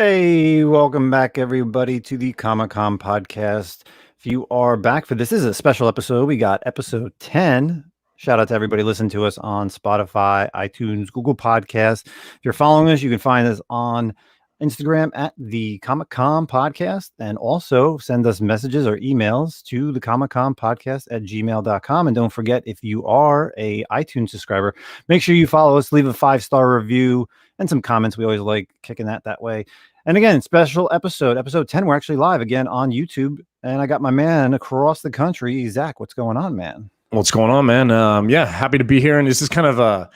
Hey, welcome back, everybody, to the Comic-Con podcast. If you are back for this is a special episode. We got episode 10. Shout out to everybody listening to us on Spotify, iTunes, Google Podcasts. If you're following us, you can find us on Instagram at the Comic-Con podcast, and also send us messages or emails to the Comic-Con podcast at gmail.com. And don't forget, if you are a iTunes subscriber, make sure you follow us, leave a 5-star review and some comments. We always like kicking that way. And again, special episode 10. We're actually live again on YouTube, and I got my man across the country, Zach. What's going on, man? What's going on, man? Yeah, happy to be here. And this is kind of I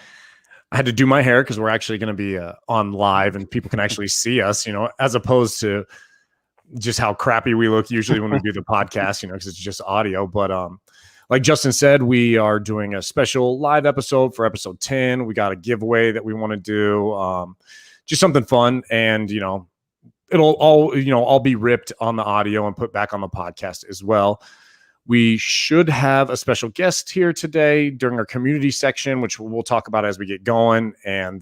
had to do my hair because we're actually going to be on live and people can actually see us, as opposed to just how crappy we look usually when we do the podcast, because it's just audio. But like Justin said, we are doing a special live episode for episode 10. We got a giveaway that we want to do, just something fun. And, it'll all be ripped on the audio and put back on the podcast as well. We should have a special guest here today during our community section, which we'll talk about as we get going. And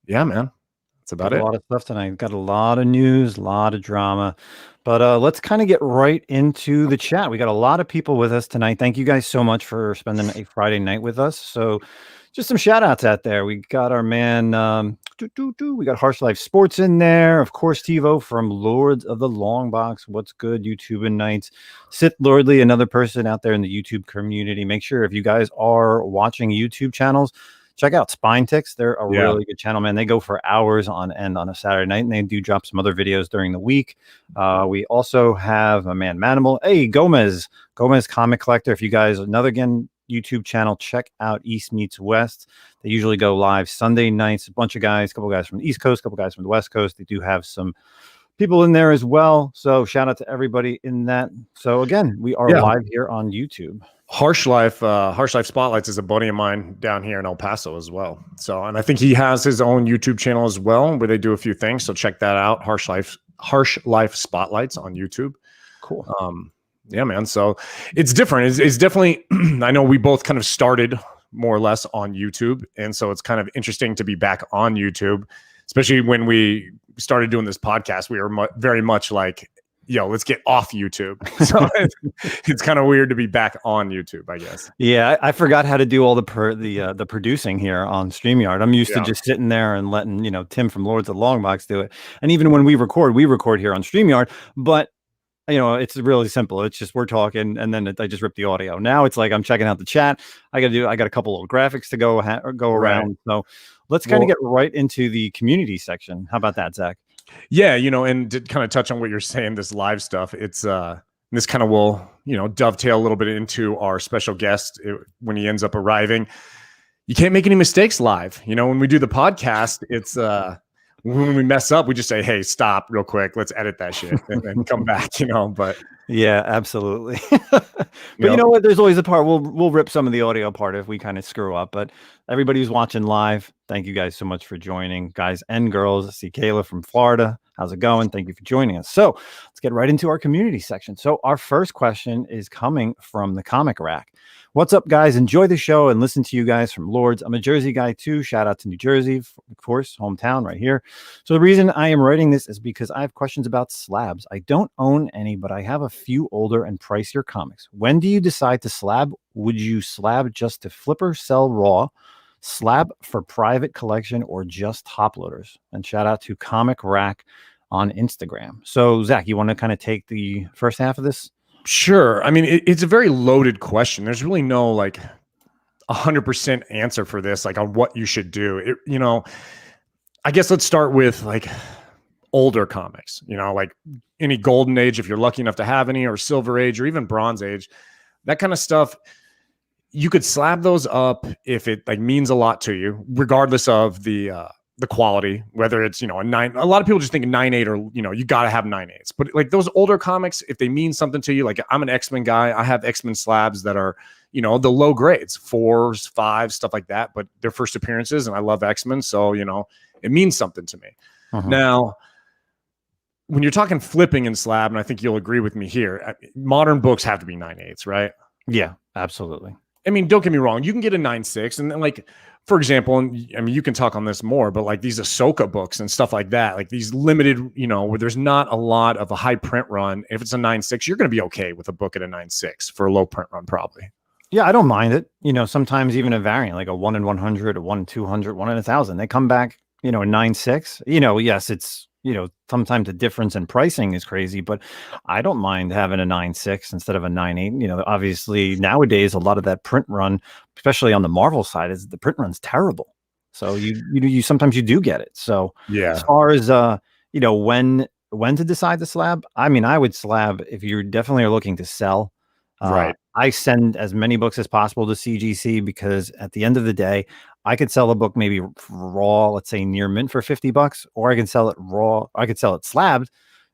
yeah, man, that's about it. A lot of stuff tonight. Got a lot of news, a lot of drama. But let's kind of get right into the chat. We got a lot of people with us tonight. Thank you guys so much for spending a Friday night with us. So just some shout outs out there. We got our man, we got Harsh Life Sports in there. Of course, TiVo from Lords of the Long Box. What's good, YouTube and Nights. Sith Lordly, another person out there in the YouTube community. Make sure if you guys are watching YouTube channels, check out Spine Ticks. They're a really good channel, man. They go for hours on end on a Saturday night, and they do drop some other videos during the week. We also have a man, Manimal. Hey, Gomez Comic Collector. If you guys, another YouTube channel, check out East Meets West. They usually go live Sunday nights. A bunch of guys, a couple guys from the East Coast, a couple guys from the West Coast. They do have some people in there as well. So shout out to everybody in that. So again, we are live here on YouTube. Harsh Life Spotlights is a buddy of mine down here in El Paso as well. So, and I think he has his own YouTube channel as well, where they do a few things. So check that out. Harsh Life Spotlights on YouTube. Cool. Yeah, man. So it's different. It's definitely, I know we both kind of started more or less on YouTube. And so it's kind of interesting to be back on YouTube, especially when we started doing this podcast. We were very much like, let's get off YouTube. So it's kind of weird to be back on YouTube, I guess. Yeah, I forgot how to do all the producing here on StreamYard. I'm used to just sitting there and letting, Tim from Lords of the Long Box do it. And even when we record here on StreamYard, but it's really simple. It's just we're talking, and then I just rip the audio. Now it's like I'm checking out the chat. I got a couple of graphics to go around. So let's kind of get right into the community section. How about that, Zach? Yeah, and to kind of touch on what you're saying, this live stuff, it's this kind of will, dovetail a little bit into our special guest when he ends up arriving. You can't make any mistakes live. When we do the podcast, it's when we mess up, we just say, hey, stop real quick. Let's edit that shit and then come back, but yeah, absolutely. But you know what? There's always a part we'll rip some of the audio part if we kind of screw up. But everybody who's watching live, thank you guys so much for joining, guys and girls. I see Kayla from Florida. How's it going? Thank you for joining us. So let's get right into our community section. So our first question is coming from the Comic Rack. What's up, guys? Enjoy the show and listen to you guys from Lords. I'm a Jersey guy too. Shout out to New Jersey, of course, hometown right here. So the reason I am writing this is because I have questions about slabs. I don't own any, but I have a few older and pricier comics. When do you decide to slab? Would you slab just to flip or sell raw, slab for private collection, or just top loaders? And shout out to Comic Rack on Instagram. So Zach, you want to kind of take the first half of this? Sure. I mean, it's a very loaded question. There's really no 100% answer for this, on what you should do. I guess let's start with older comics, any golden age, if you're lucky enough to have any, or silver age, or even bronze age, that kind of stuff. You could slab those up if it means a lot to you, regardless of the quality, whether it's, a 9, a lot of people just think 9.8 or, you got to have 9.8s, but those older comics, if they mean something to you, I'm an X-Men guy. I have X-Men slabs that are, the low grades, 4s, 5s, stuff like that, but they're first appearances and I love X-Men. So, it means something to me. Now, when you're talking flipping and slab, and I think you'll agree with me here, modern books have to be 9.8s, right? Yeah, absolutely. I mean, don't get me wrong. You can get a 9.6, and then like, for example, and I mean, you can talk on this more, but like these Ahsoka books and stuff like that, like these limited, where there's not a lot of a high print run. If it's a 9.6, you're going to be okay with a book at a 9.6 for a low print run, probably. Yeah, I don't mind it. Sometimes even a variant, like a 1 in 100, a 1 in 200, 1 in 1,000, they come back, a 9.6. Yes, it's, sometimes the difference in pricing is crazy, but I don't mind having a 9.6 instead of a 9.8. Obviously nowadays, a lot of that print run, especially on the Marvel side, is the print run's terrible. So you sometimes you do get it. So as Yeah. far as, when to decide to slab, I mean, I would slab if you definitely are looking to sell. Right. I send as many books as possible to CGC because at the end of the day, I could sell a book maybe raw, let's say near mint for $50, or I can sell it raw. I could sell it slabbed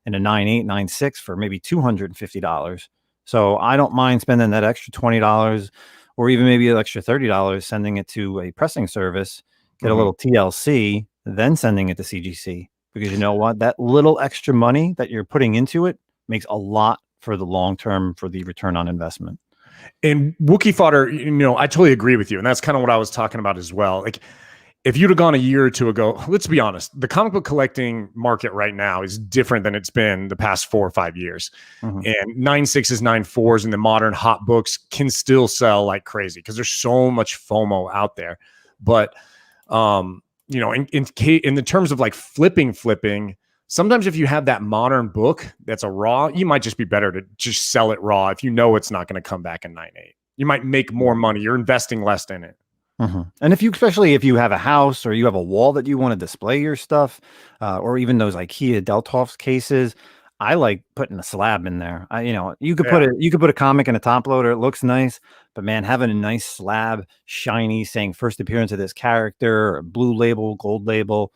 in a 9.8, 9.6 for maybe $250. So I don't mind spending that extra $20 or even maybe an extra $30, sending it to a pressing service, get a little TLC, then sending it to CGC. Because you know what? That little extra money that you're putting into it makes a lot for the long term for the return on investment. And Wookiee fodder, I totally agree with you. And that's kind of what I was talking about as well. Like, if you'd have gone a year or two ago, let's be honest, the comic book collecting market right now is different than it's been the past 4 or 5 years. And 9.6s, 9.4s, and the modern hot books can still sell like crazy because there's so much FOMO out there. But, in the terms of like flipping, sometimes if you have that modern book that's a raw, you might just be better to just sell it raw if you know it's not going to come back in 9.8. You might make more money. You're investing less in it. And especially if you have a house or you have a wall that you want to display your stuff, or even those IKEA Deltoft cases, I like putting a slab in there. You could put a comic in a top loader. It looks nice, but man, having a nice slab, shiny, saying first appearance of this character, or blue label, gold label,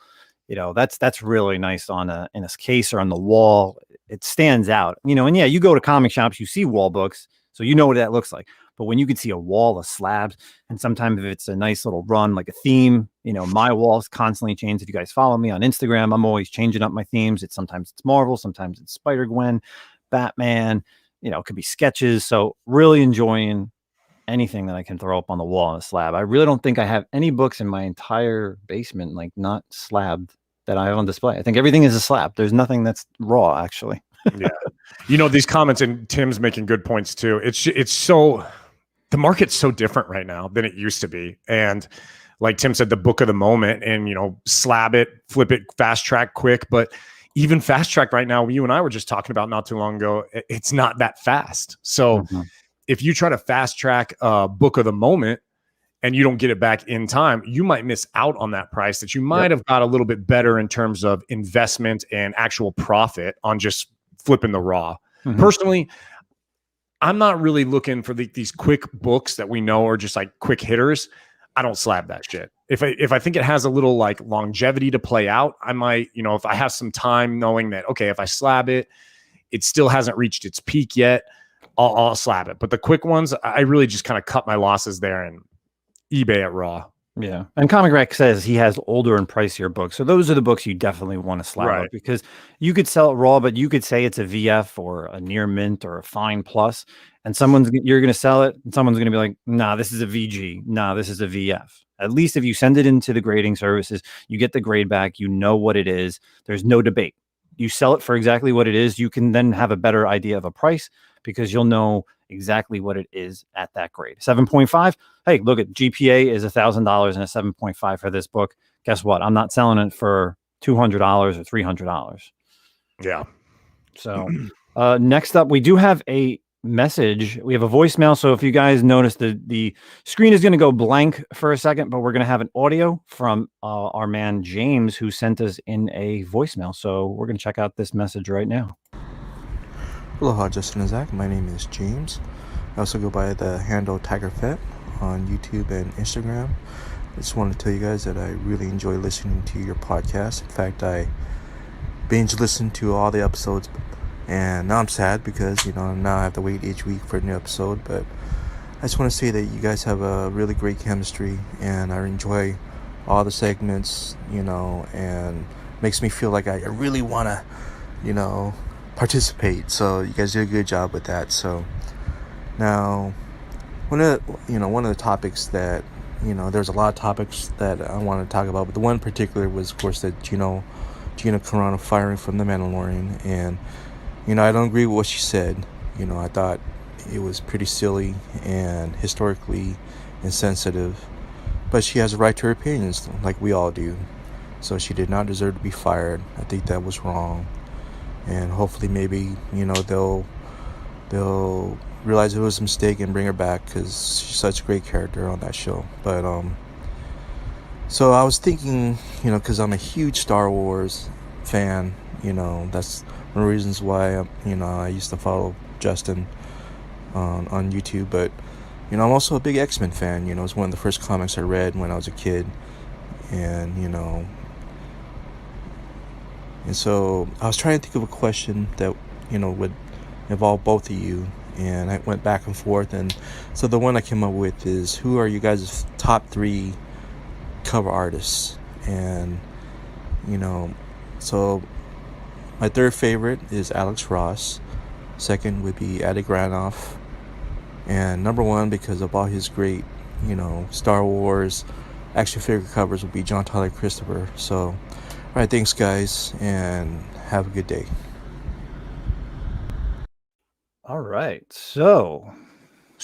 that's really nice in a case or on the wall. It stands out, and yeah, you go to comic shops, you see wall books, so you know what that looks like. But when you could see a wall of slabs, and sometimes if it's a nice little run, like a theme, my walls constantly change. If you guys follow me on Instagram, I'm always changing up my themes. Sometimes it's Marvel, sometimes it's Spider-Gwen, Batman, it could be sketches. So really enjoying anything that I can throw up on the wall on a slab. I really don't think I have any books in my entire basement, like not slabbed, that I have on display. I think everything is a slab. There's nothing that's raw, actually. Yeah. These comments, and Tim's making good points too. It's so, the market's so different right now than it used to be. And like Tim said, the book of the moment, and, slab it, flip it, fast track quick. But even fast track right now, you and I were just talking about not too long ago, it's not that fast. So if you try to fast track a book of the moment and you don't get it back in time, you might miss out on that price that you might have got a little bit better in terms of investment and actual profit on just flipping the raw. Personally, I'm not really looking for these quick books that we know are just like quick hitters. I don't slab that shit. If I think it has a little like longevity to play out, I might, if I have some time knowing that, okay, if I slab it, it still hasn't reached its peak yet, I'll slab it. But the quick ones, I really just kind of cut my losses there and eBay it raw. Yeah. And Comic Rack says he has older and pricier books. So those are the books you definitely want to slab up, because you could sell it raw, but you could say it's a VF or a near mint or a fine plus, and you're going to sell it, and someone's going to be like, nah, this is a VG. Nah, this is a VF. At least if you send it into the grading services, you get the grade back, you know what it is. There's no debate. You sell it for exactly what it is. You can then have a better idea of a price because you'll know exactly what it is at that grade. 7.5. Hey, look at GPA is $1,000 and a 7.5 for this book. Guess what? I'm not selling it for $200 or $300. Yeah. So next up, we do have a message. We have a voicemail. So if you guys notice, the screen is going to go blank for a second, but we're going to have an audio from our man James, who sent us in a voicemail. So we're going to check out this message right now. Aloha, Justin and Zack. My name is James. I also go by the handle Tiger Fett on YouTube and Instagram. I just wanted to tell you guys that I really enjoy listening to your podcast. In fact, I binge listened to all the episodes, and now I'm sad because, now I have to wait each week for a new episode. But I just want to say that you guys have a really great chemistry, and I enjoy all the segments, and makes me feel like I really want to, participate. So you guys do a good job with that. So now one of the topics that, there's a lot of topics that I want to talk about, but the one in particular was, of course, that Gina Carano firing from the Mandalorian, and I don't agree with what she said. I thought it was pretty silly and historically insensitive, but she has a right to her opinions, like we all do. So she did not deserve to be fired. I think that was wrong, and hopefully, maybe they'll realize it was a mistake and bring her back, because she's such a great character on that show. But so I was thinking, because I'm a huge Star Wars fan, that's one of the reasons why I used to follow Justin on YouTube. But I'm also a big X-Men fan. It's one of the first comics I read when I was a kid, and and so I was trying to think of a question that would involve both of you, and I went back and forth. And so the one I came up with is, who are you guys' top 3 cover artists? And so my third favorite is Alex Ross. Second would be Adi Granoff. And number 1, because of all his great Star Wars action figure covers, would be John Tyler Christopher. So all right, thanks guys, and have a good day. All right. So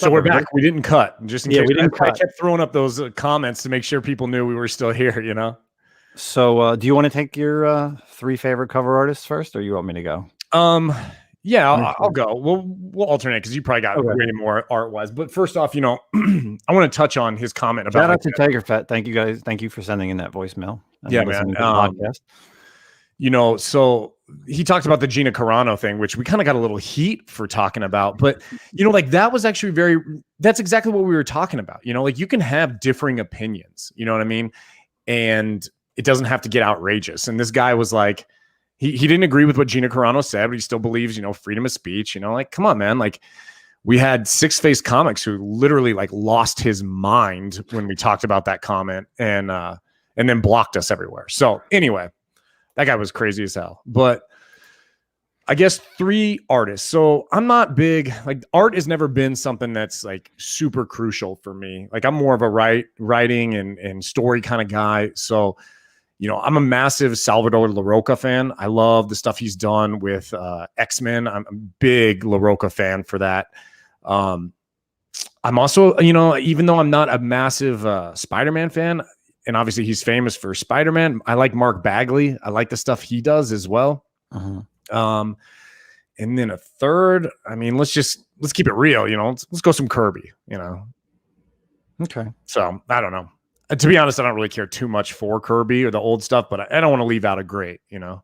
we're back. We didn't cut. Just in case we didn't cut. I kept throwing up those comments to make sure people knew we were still here, So do you want to take your 3 favorite cover artists first, or you want me to go? Yeah, I'll go. We'll alternate, because you probably got way more art-wise. But first off, I want to touch on his comment about... Shout out to Tiger Fat. Thank you guys. Thank you for sending in that voicemail. Yeah, man. So he talked about the Gina Carano thing, which we kind of got a little heat for talking about. But, that was actually that's exactly what we were talking about. You can have differing opinions, you know what I mean? And it doesn't have to get outrageous. And this guy was like, he didn't agree with what Gina Carano said, but he still believes, freedom of speech. Come on, man. We had Six Face Comics who literally lost his mind when we talked about that comment, and then blocked us everywhere. So anyway, that guy was crazy as hell. But I guess 3 artists. So I'm not big, art has never been something that's super crucial for me. I'm more of a writing and story kind of guy. So I'm a massive Salvador LaRocca fan. I love the stuff he's done with X-Men. I'm a big LaRocca fan for that. I'm also, even though I'm not a massive Spider-Man fan, and obviously he's famous for Spider-Man, I like Mark Bagley. I like the stuff he does as well. And then a third, let's keep it real. Let's go some Kirby, Okay. So I don't know. To be honest, I don't really care too much for Kirby or the old stuff, but I don't want to leave out a great, Yeah,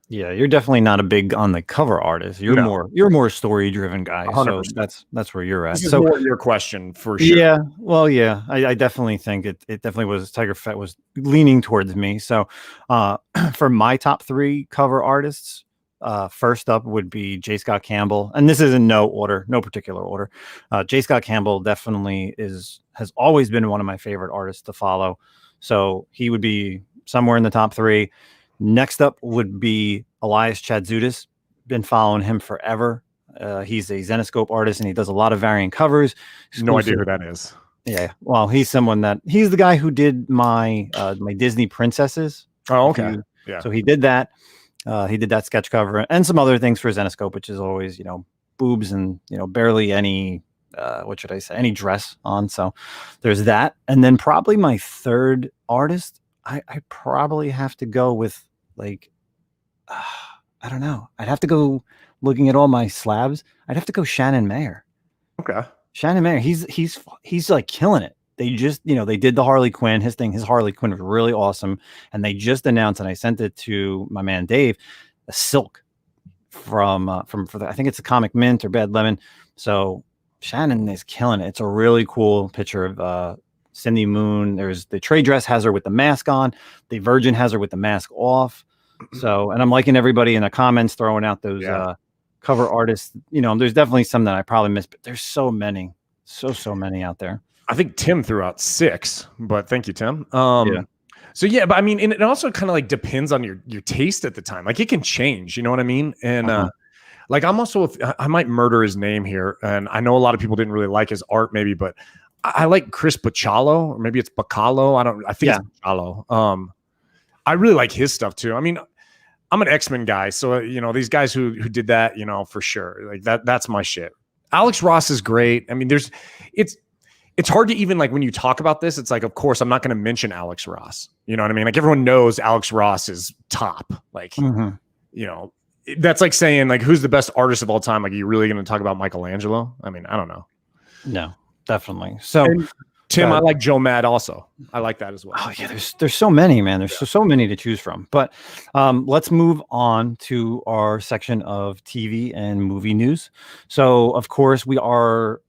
you're definitely not a big on the cover artist. You're more story driven guy. 100%. So that's where you're at. This is more your question for sure. Yeah, well, yeah, I definitely think it definitely was. Tiger Fett was leaning towards me. So for my top 3 cover artists, first up would be J. Scott Campbell, and this is in no particular order. J. Scott Campbell definitely has always been one of my favorite artists to follow. So he would be somewhere in the top 3. Next up would be Elias Chadzudis. Been following him forever. He's a Zenescope artist, and he does a lot of variant covers. No idea who that is. Yeah, well, he's the guy who did my my Disney princesses. Oh, okay. Yeah. So he did that. He did that sketch cover and some other things for Zenescope, which is always, boobs and, barely any, any dress on. So there's that. And then probably my third artist, I probably have to go with I don't know. I'd have to go, looking at all my slabs, I'd have to go Shannon Mayer. Okay. Shannon Mayer, he's killing it. They just, they did the Harley Quinn, his Harley Quinn was really awesome. And they just announced, and I sent it to my man, Dave, a silk from I think it's a Comic Mint or Bad Lemon. So Shannon is killing it. It's a really cool picture of Cindy Moon. There's the trade dress has her with the mask on. The Virgin has her with the mask off. So, and I'm liking everybody in the comments throwing out those cover artists. There's definitely some that I probably missed, but there's so many out there. I think Tim threw out 6, but thank you, Tim. Yeah. So yeah, but and it also kind of depends on your taste at the time. It can change, you know what I mean? And Like I'm also, I might murder his name here, and I know a lot of people didn't really like his art, maybe, but I like Chris Bachalo, or maybe it's Bacalo. I think it's Bachalo. I really like his stuff too. I mean, I'm an X-Men guy, so these guys who did that, for sure, like that's my shit. Alex Ross is great. I mean, it's hard to even, like, when you talk about this, it's like, of course, I'm not going to mention Alex Ross. You know what I mean? Like, everyone knows Alex Ross is top. Like, that's like saying, like, who's the best artist of all time? Like, are you really going to talk about Michelangelo? I mean, I don't know. No, definitely. So, and Tim, I like Joe Mad also. I like that as well. Oh yeah, there's so many, man. There's so many to choose from. But let's move on to our section of TV and movie news. So, of course, we are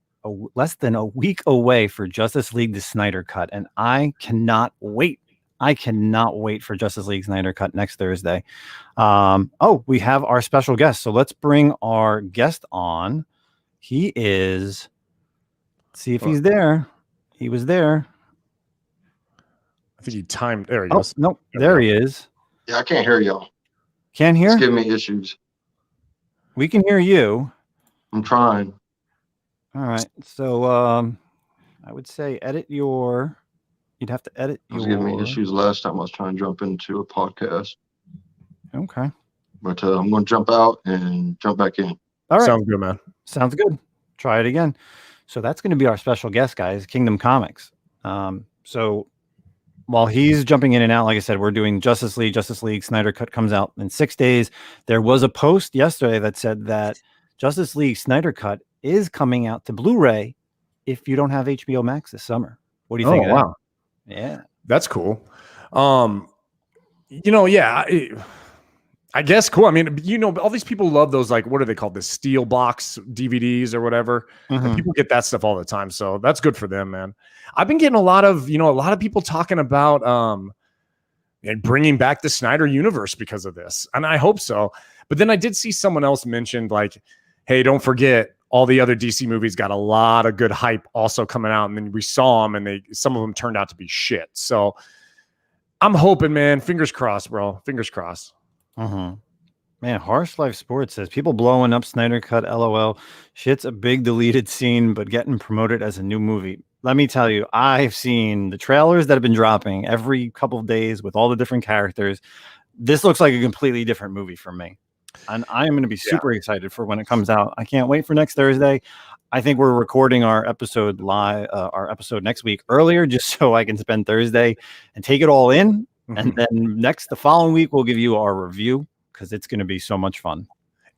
less than a week away for Justice League the Snyder Cut, and I cannot wait. I cannot wait for Justice League Snyder Cut next Thursday. We have our special guest. So let's bring our guest on. He is. Let's see if he's there. He was there. I think he timed. There he goes. Nope. There he is. Yeah, I can't hear y'all. Can't hear? It's giving me issues. We can hear you. I'm trying. All right. So I would say you'd have to edit It was giving me issues last time I was trying to jump into a podcast. Okay. But I'm going to jump out and jump back in. All right. Sounds good, man. Sounds good. Try it again. So that's going to be our special guest, guys, Kingdom Comics. So while he's jumping in and out, like I said, we're doing Justice League Snyder Cut comes out in 6 days. There was a post yesterday that said that Justice League Snyder Cut is coming out to Blu-ray if you don't have HBO Max this summer. What do you think of that? Wow. Yeah. That's cool. I guess cool. I mean, all these people love those, like, what are they called? The steel box DVDs or whatever. And people get that stuff all the time. So that's good for them, man. I've been getting a lot of people talking about bringing back the Snyder universe because of this. And I hope so. But then I did see someone else mentioned, like, hey, don't forget all the other DC movies got a lot of good hype also coming out. And then we saw them and some of them turned out to be shit. So I'm hoping, man, fingers crossed, bro. Fingers crossed. Man, Harsh Life Sports says people blowing up Snyder Cut, LOL. Shit's a big deleted scene, but getting promoted as a new movie. Let me tell you, I've seen the trailers that have been dropping every couple of days with all the different characters. This looks like a completely different movie for me. And I am going to be super excited for when it comes out. I can't wait for next Thursday. I think we're recording our episode next week earlier, just so I can spend Thursday and take it all in. And then the following week, we'll give you our review because it's going to be so much fun.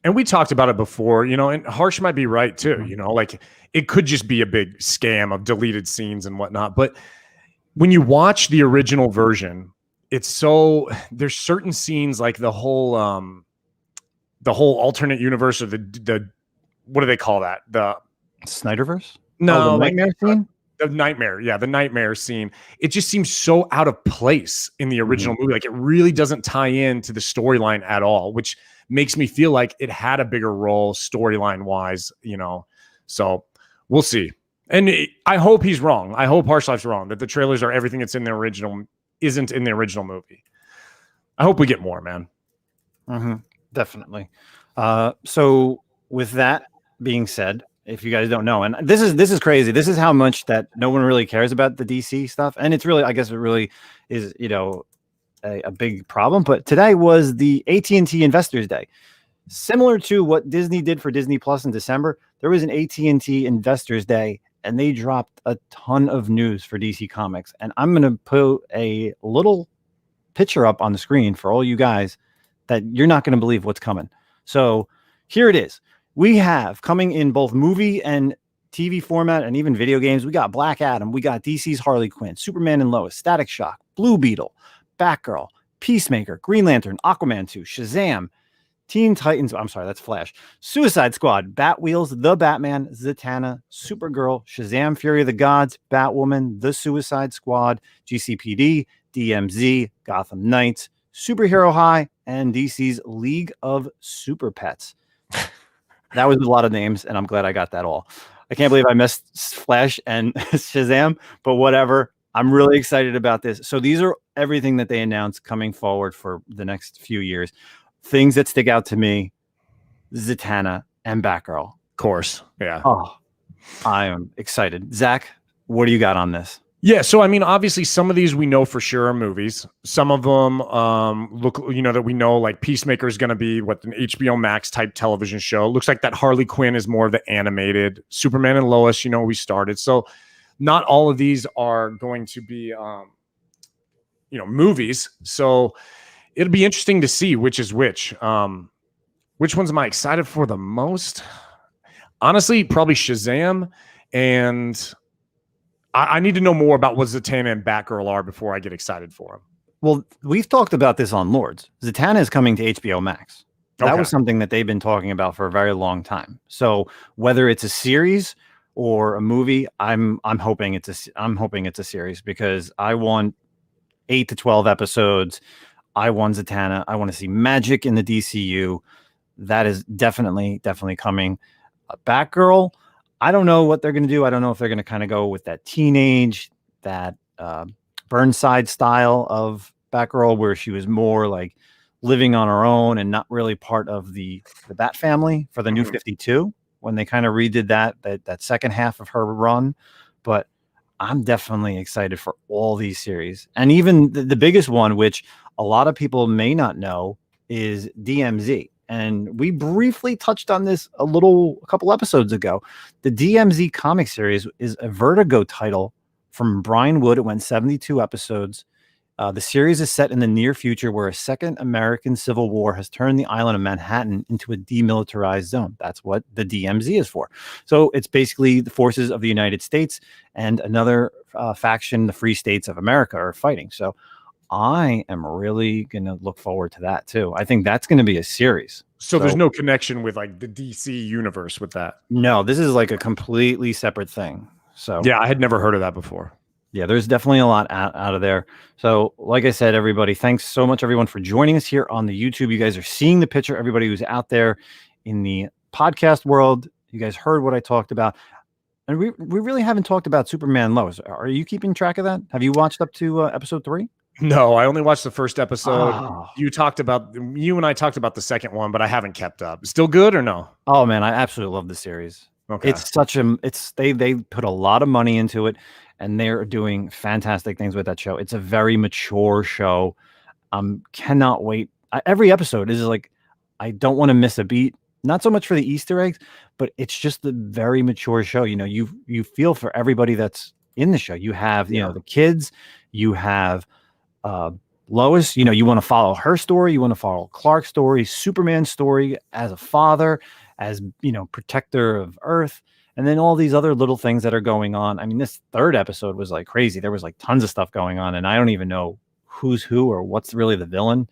And we talked about it before, and Harsh might be right too. Like, it could just be a big scam of deleted scenes and whatnot. But when you watch the original version, there's certain scenes, like the whole alternate universe, or the what do they call that? The Snyderverse? No, the nightmare scene? The nightmare scene. It just seems so out of place in the original movie. Like, it really doesn't tie in to the storyline at all, which makes me feel like it had a bigger role storyline wise, So we'll see. And I hope he's wrong. I hope Harsh Life's wrong, that the trailers are everything that's in the original isn't in the original movie. I hope we get more, man. Definitely. So with that being said, if you guys don't know, and this is crazy. This is how much that no one really cares about the DC stuff. And it's really, I guess it really is, a big problem. But today was the AT&T Investors Day. Similar to what Disney did for Disney Plus in December, there was an AT&T Investors Day, and they dropped a ton of news for DC Comics. And I'm going to put a little picture up on the screen for all you guys that you're not going to believe what's coming. So here it is. We have coming in both movie and TV format and even video games. We got Black Adam. We got DC's Harley Quinn, Superman and Lois, Static Shock, Blue Beetle, Batgirl, Peacemaker, Green Lantern, Aquaman 2, Shazam, Teen Titans. I'm sorry, that's Flash. Suicide Squad, Batwheels, The Batman, Zatanna, Supergirl, Shazam, Fury of the Gods, Batwoman, The Suicide Squad, GCPD, DMZ, Gotham Knights, Superhero High, and DC's League of Super Pets. That was a lot of names, and I'm glad I got that all. I can't believe I missed Flash and Shazam, but whatever. I'm really excited about this. So these are everything that they announced coming forward for the next few years. Things that stick out to me. Zatanna, and Batgirl. Of course. Yeah. Oh, I am excited. Zach, what do you got on this? Yeah, so I mean, obviously, some of these we know for sure are movies. Some of them look, that we know, like Peacemaker is going to be an HBO Max type television show. Looks like that Harley Quinn is more of the animated. Superman and Lois, we started. So not all of these are going to be, movies. So it'll be interesting to see which is which. Which ones am I excited for the most? Honestly, probably Shazam, and I need to know more about what Zatanna and Batgirl are before I get excited for them. Well, we've talked about this on Lords. Zatanna is coming to HBO Max. That was something that they've been talking about for a very long time. So whether it's a series or a movie, I'm hoping it's a series, because I want 8 to 12 episodes. I want Zatanna. I want to see magic in the DCU. That is definitely coming. Batgirl, I don't know what they're going to do. I don't know if they're going to kind of go with that teenage, that Burnside style of Batgirl, where she was more like living on her own and not really part of the Bat family for the New 52, when they kind of redid that second half of her run. But I'm definitely excited for all these series. And even the biggest one, which a lot of people may not know, is DMZ. And we briefly touched on this a couple episodes ago. The DMZ comic series is a Vertigo title from Brian Wood. It went 72 episodes. The series is set in the near future, where a second American Civil War has turned the island of Manhattan into a demilitarized zone. That's what the DMZ is for. So it's basically the forces of the United States and another faction, the Free States of America, are fighting. So I am really going to look forward to that too. I think that's going to be a series. So there's no connection with like the DC universe with that. No, this is like a completely separate thing. So yeah, I had never heard of that before. Yeah, there's definitely a lot out of there. So like I said, everybody, thanks so much, everyone, for joining us here on the YouTube. You guys are seeing the picture. Everybody who's out there in the podcast world, you guys heard what I talked about. And we really haven't talked about Superman Lois. Are you keeping track of that? Have you watched up to episode 3? No, I only watched the first episode. Oh. You and I talked about the second one, but I haven't kept up. Still good or no? Oh man, I absolutely love the series. Okay. They put a lot of money into it, and they're doing fantastic things with that show. It's a very mature show. Cannot wait. Every episode is like, I don't want to miss a beat. Not so much for the Easter eggs, but it's just a very mature show. You feel for everybody that's in the show. You have, the kids, you have Lois, you want to follow her story. You want to follow Clark's story, Superman's story as a father, as, protector of Earth, and then all these other little things that are going on. I mean, this third episode was like crazy. There was like tons of stuff going on, and I don't even know who's who or what's really the villain.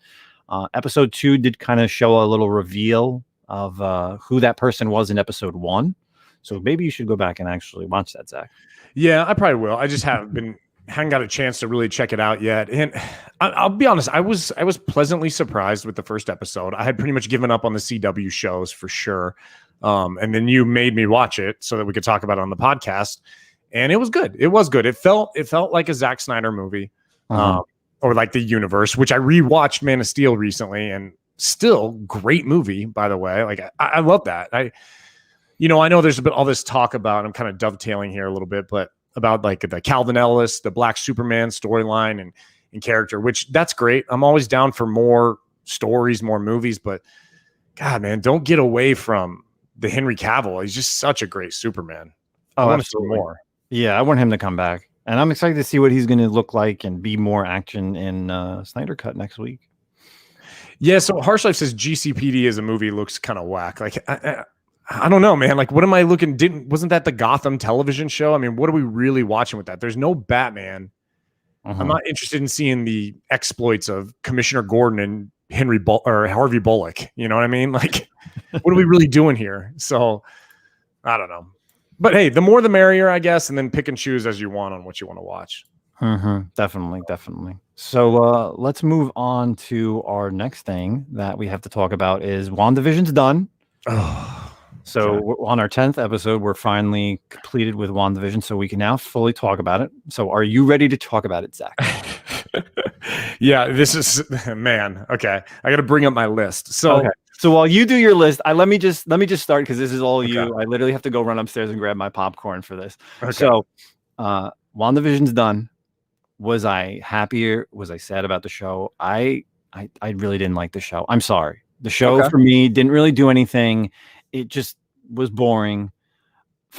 Episode 2 did kind of show a little reveal of who that person was in episode 1. So maybe you should go back and actually watch that, Zach. Yeah, I probably will. I just haven't got a chance to really check it out yet. And I'll be honest, I was pleasantly surprised with the first episode. I had pretty much given up on the CW shows for sure. And then you made me watch it so that we could talk about it on the podcast. And it was good. It was good. It felt like a Zack Snyder movie, or like the universe, which I rewatched Man of Steel recently, and still great movie, by the way. Like I love that. I know there's been all this talk about, I'm kind of dovetailing here a little bit, but about like the Calvin Ellis, the Black Superman storyline and character, which that's great. I'm always down for more stories, more movies, but God, man, don't get away from the Henry Cavill. He's just such a great Superman. Oh, I want absolutely. to see more. Yeah, I want him to come back, and I'm excited to see what he's going to look like and be more action in Snyder Cut next week. Yeah, so Harsh Life says GCPD as a movie looks kind of whack. Like I don't know, man. Like, what am I looking? Wasn't that the Gotham television show? I mean, what are we really watching with that? There's no Batman. I'm not interested in seeing the exploits of Commissioner Gordon and Harvey Bullock. You know what I mean? Like, what are we really doing here? So, I don't know. But hey, the more the merrier, I guess, and then pick and choose as you want on what you want to watch. Definitely. So let's move on to our next thing that we have to talk about is WandaVision's done. So on our 10th episode, we're finally completed with WandaVision, so we can now fully talk about it. So are you ready to talk about it, Zach? Yeah, this is, man. Okay. I got to bring up my list. So So while you do your list, let me just start because this is all Okay. you. I literally have to go run upstairs and grab my popcorn for this. Okay. So, WandaVision's done. Was I happier? Was I sad about the show? I really didn't like the show. I'm sorry. The show Okay. for me didn't really do anything. It just was boring.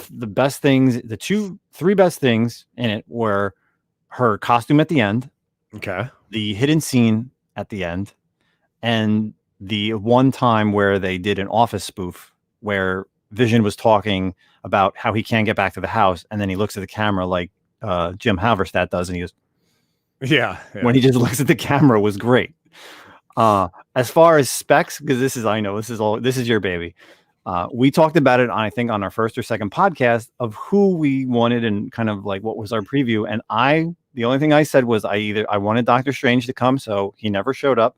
The best things, three best things in it were her costume at the end, Okay. the hidden scene at the end, and the one time where they did an Office spoof where Vision was talking about how he can't get back to the house, and then he looks at the camera like Jim Halverstadt does, and he goes, Yeah. when he just looks at the camera was great. As far as specs, because this is your baby. We talked about it, I think, on our first or second podcast of who we wanted and kind of like what was our preview. And the only thing I said was I wanted Doctor Strange to come, so he never showed up.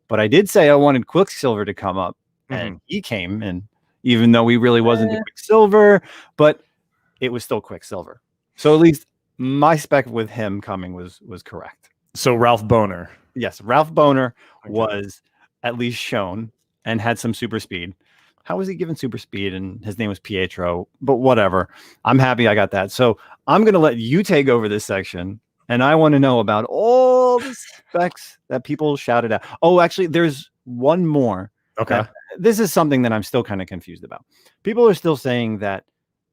But I did say I wanted Quicksilver to come up, and he came. And even though he really wasn't the Quicksilver, but it was still Quicksilver. So at least my spec with him coming was correct. So Ralph Boner. Yes, Ralph Boner was at least shown and had some super speed. How was he given super speed? And his name was Pietro, but whatever. I'm happy I got that. So I'm going to let you take over this section. And I want to know about all the specs that people shouted out. Oh, actually, there's one more. Okay. This is something that I'm still kind of confused about. People are still saying that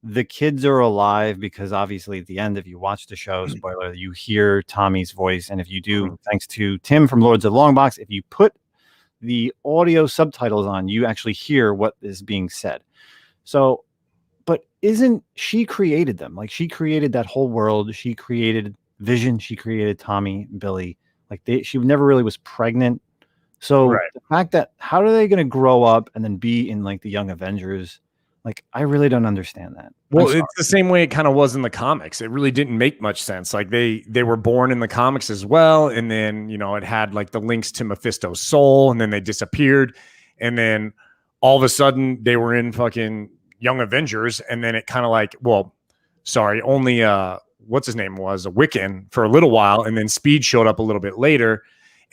the kids are alive because obviously at the end, if you watch the show, spoiler, you hear Tommy's voice. And if you do, thanks to Tim from Lords of the Long Box, if you put the audio subtitles on, you actually hear what is being said. So, but she created them? Like, she created that whole world. She created Vision. She created Tommy, Billy. Like, she never really was pregnant. So the fact that how are they going to grow up and then be in like the Young Avengers? Like, I really don't understand that. Well, it's the same way it kind of was in the comics. It really didn't make much sense. Like they were born in the comics as well. And then, it had like the links to Mephisto's soul, and then they disappeared. And then all of a sudden they were in fucking Young Avengers. And then it kind of like, only what's his name was a Wiccan for a little while. And then Speed showed up a little bit later.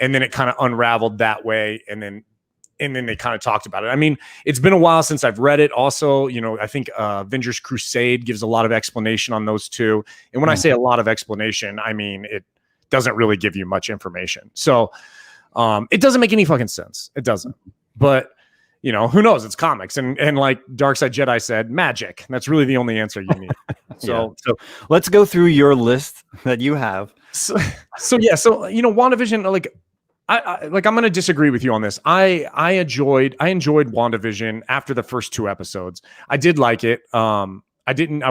And then it kind of unraveled that way. And then they kind of talked about it. I mean, it's been a while since I've read it. Also, I think Avengers Crusade gives a lot of explanation on those two. And when I say a lot of explanation, I mean, it doesn't really give you much information. So it doesn't make any fucking sense. It doesn't. But, who knows? It's comics. And like Darkseid Jedi said, magic. That's really the only answer you need. So let's go through your list that you have. So WandaVision, like, I'm going to disagree with you on this. I enjoyed WandaVision after the first two episodes. I did like it. I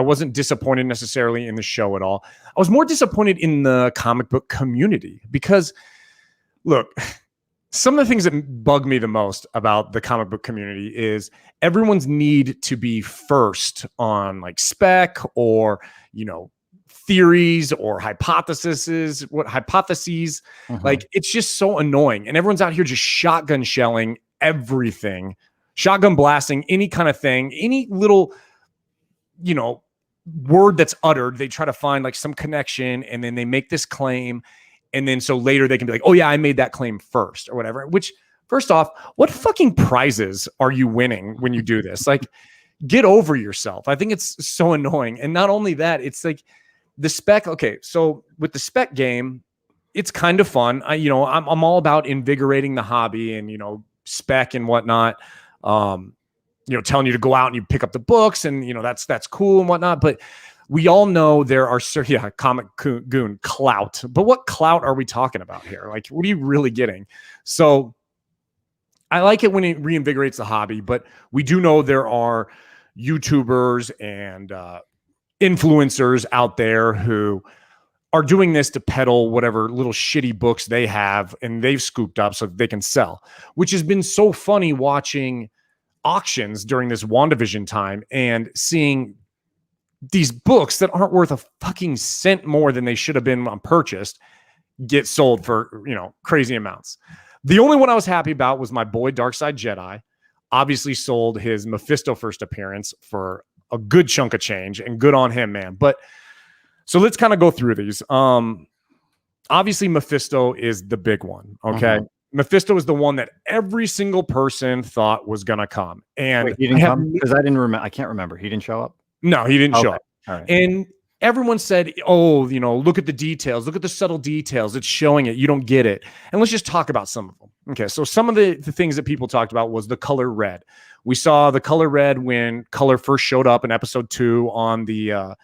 wasn't disappointed necessarily in the show at all. I was more disappointed in the comic book community because, look, some of the things that bug me the most about the comic book community is everyone's need to be first on like spec or, theories or hypotheses. Like, it's just so annoying. And everyone's out here just shotgun shelling everything, shotgun blasting any kind of thing, any little, word that's uttered. They try to find like some connection, and then they make this claim. And then so later they can be like, oh yeah, I made that claim first or whatever, which first off, what fucking prizes are you winning when you do this? Like, get over yourself. I think it's so annoying. And not only that, it's like, the spec. Okay, so with the spec game, it's kind of fun. I'm all about invigorating the hobby and spec and whatnot. Telling you to go out and you pick up the books and that's cool and whatnot. But we all know there are comic goon clout. But what clout are we talking about here? Like, what are you really getting? So I like it when it reinvigorates the hobby. But we do know there are YouTubers and influencers out there who are doing this to peddle whatever little shitty books they have and they've scooped up so they can sell, which has been so funny watching auctions during this WandaVision time and seeing these books that aren't worth a fucking cent more than they should have been purchased get sold for, crazy amounts. The only one I was happy about was my boy Darkseid Jedi. Obviously sold his Mephisto first appearance for a good chunk of change, and good on him, man. But so let's kind of go through these. Obviously Mephisto is the big one. Okay. Mephisto is the one that every single person thought was going to come. And Wait, he didn't come? Because I didn't remember. I can't remember. He didn't show up? No, he didn't show up. All right. And everyone said, oh, look at the details. Look at the subtle details. It's showing it. You don't get it. And let's just talk about some of them. Okay, so some of the things that people talked about was the color red. We saw the color red when color first showed up in episode 2 on the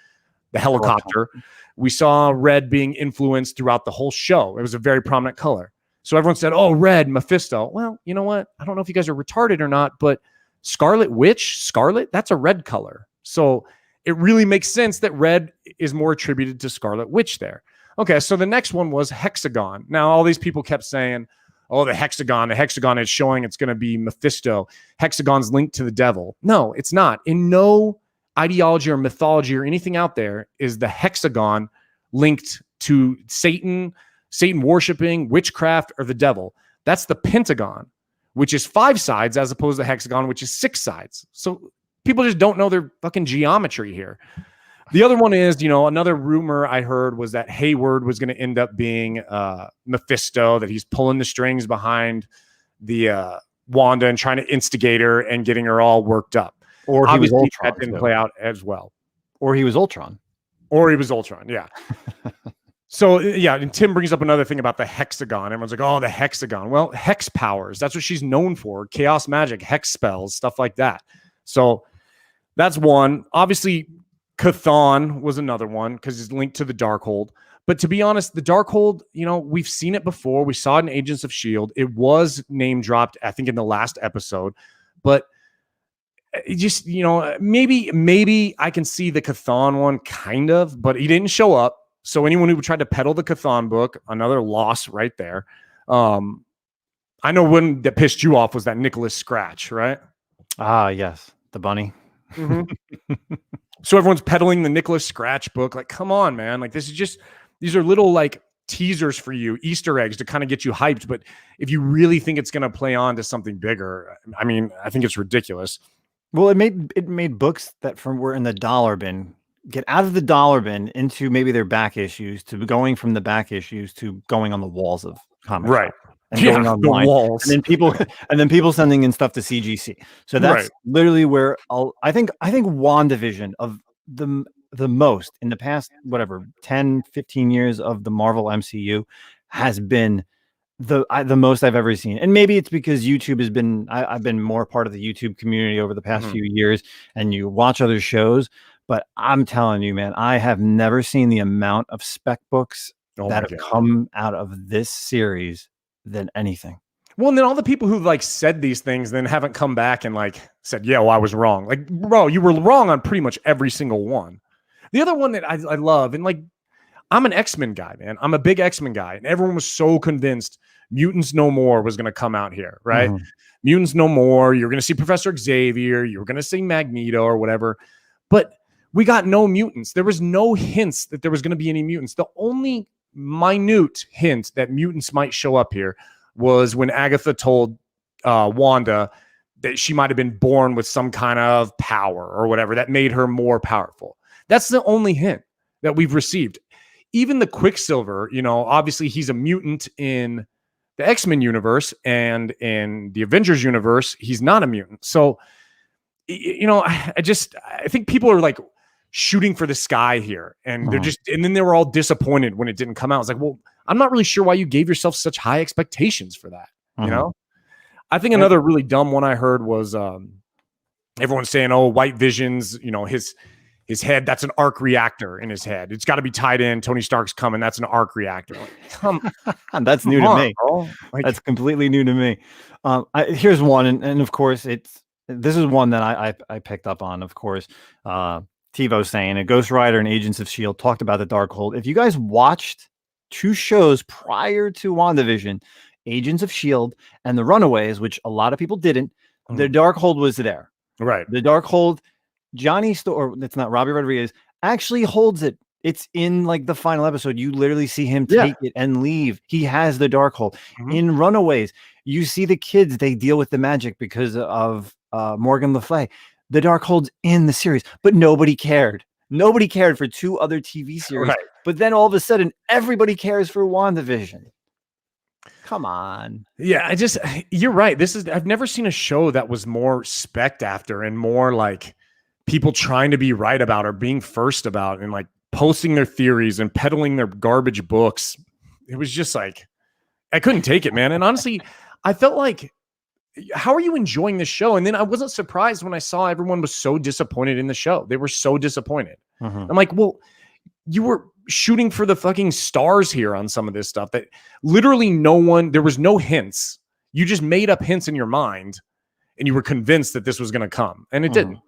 helicopter. We saw red being influenced throughout the whole show. It was a very prominent color. So everyone said, oh, red, Mephisto. Well, you know what? I don't know if you guys are retarded or not, but Scarlet Witch, Scarlet, that's a red color. So it really makes sense that red is more attributed to Scarlet Witch there. Okay, so the next one was hexagon. Now, all these people kept saying, oh, the hexagon is showing it's going to be Mephisto. Hexagon's linked to the devil. No, it's not. In no ideology or mythology or anything out there is the hexagon linked to Satan worshiping, witchcraft, or the devil. That's the pentagon, which is 5 sides, as opposed to hexagon, which is 6 sides. So people just don't know their fucking geometry here. The other one is, another rumor I heard was that Hayward was going to end up being Mephisto, that he's pulling the strings behind the Wanda and trying to instigate her and getting her all worked up. Or he was Ultron. That didn't play out as well. Or he was Ultron. Yeah. So, yeah, and Tim brings up another thing about the hexagon. Everyone's like, oh, the hexagon. Well, hex powers. That's what she's known for. Chaos magic, hex spells, stuff like that. So that's one. Obviously, Chthon was another one because it's linked to the Darkhold. But to be honest, the Darkhold, we've seen it before. We saw it in Agents of S.H.I.E.L.D. It was name dropped, I think, in the last episode. But it just, maybe I can see the Chthon one kind of, but he didn't show up. So anyone who tried to peddle the Chthon book, another loss right there. I know one that pissed you off was that Nicholas Scratch, right? Ah, yes. The bunny. Mm-hmm. So everyone's peddling the Nicholas Scratch book. Like, come on, man. Like, these are little like teasers for you, Easter eggs to kind of get you hyped. But if you really think it's going to play on to something bigger, I mean, I think it's ridiculous. Well, it made books that were in the dollar bin get out of the dollar bin into maybe their back issues, to going from the back issues to going on the walls of comics. Right. And going online. The walls. And then people sending in stuff to CGC. So that's literally where I think WandaVision of the most in the past, 10, 15 years of the Marvel MCU has been the most I've ever seen. And maybe it's because YouTube has been, I've been more part of the YouTube community over the past few years, and you watch other shows. But I'm telling you, man, I have never seen the amount of spec books that have come out of this series than anything. Well, and then all the people who like said these things then haven't come back and like said, yeah, well, I was wrong. Like, bro, you were wrong on pretty much every single one. The other one that I love, and like, I'm an X-Men guy, man. I'm a big X-Men guy. And everyone was so convinced Mutants No More was going to come out here, right? Mm-hmm. Mutants No More. You're going to see Professor Xavier. You're going to see Magneto or whatever. But we got no mutants. There was no hints that there was going to be any mutants. The only minute hint that mutants might show up here was when Agatha told Wanda that she might have been born with some kind of power or whatever that made her more powerful. That's the only hint that we've received. Even the Quicksilver, obviously he's a mutant in the X-Men universe, and in the Avengers universe, he's not a mutant. So, I think people are like shooting for the sky here, and and then they were all disappointed when it didn't come out. It's like, well, I'm not really sure why you gave yourself such high expectations for that. I think another really dumb one I heard was everyone's saying, oh, White Vision's, his head, that's an arc reactor in his head. It's got to be tied in. Tony Stark's coming. That's an arc reactor. Like, that's new to me. Like, that's completely new to me. Here's one. And of course this is one that I picked up on, of course. TiVo saying a Ghost Rider and Agents of S.H.I.E.L.D. talked about the Darkhold. If you guys watched 2 shows prior to WandaVision, Agents of S.H.I.E.L.D. and The Runaways, which a lot of people didn't, the Darkhold was there. Right. The Darkhold, Johnny or it's not Robbie Rodriguez, actually holds it. It's in like the final episode. You literally see him take it and leave. He has the Darkhold. In Runaways, you see the kids, they deal with the magic because of Morgan Le Fay. The Darkhold's in the series, but nobody cared. Nobody cared for 2 other TV series. Right. But then all of a sudden, everybody cares for WandaVision. Come on. Yeah, you're right. I've never seen a show that was more spec'd after and more like people trying to be right about or being first about and like posting their theories and peddling their garbage books. It was just like, I couldn't take it, man. And honestly, I felt like, how are you enjoying this show? And then I wasn't surprised when I saw everyone was so disappointed in the show. They were so disappointed. Mhm. I'm like, well, you were shooting for the fucking stars here on some of this stuff that literally there was no hints. You just made up hints in your mind and you were convinced that this was going to come and it didn't.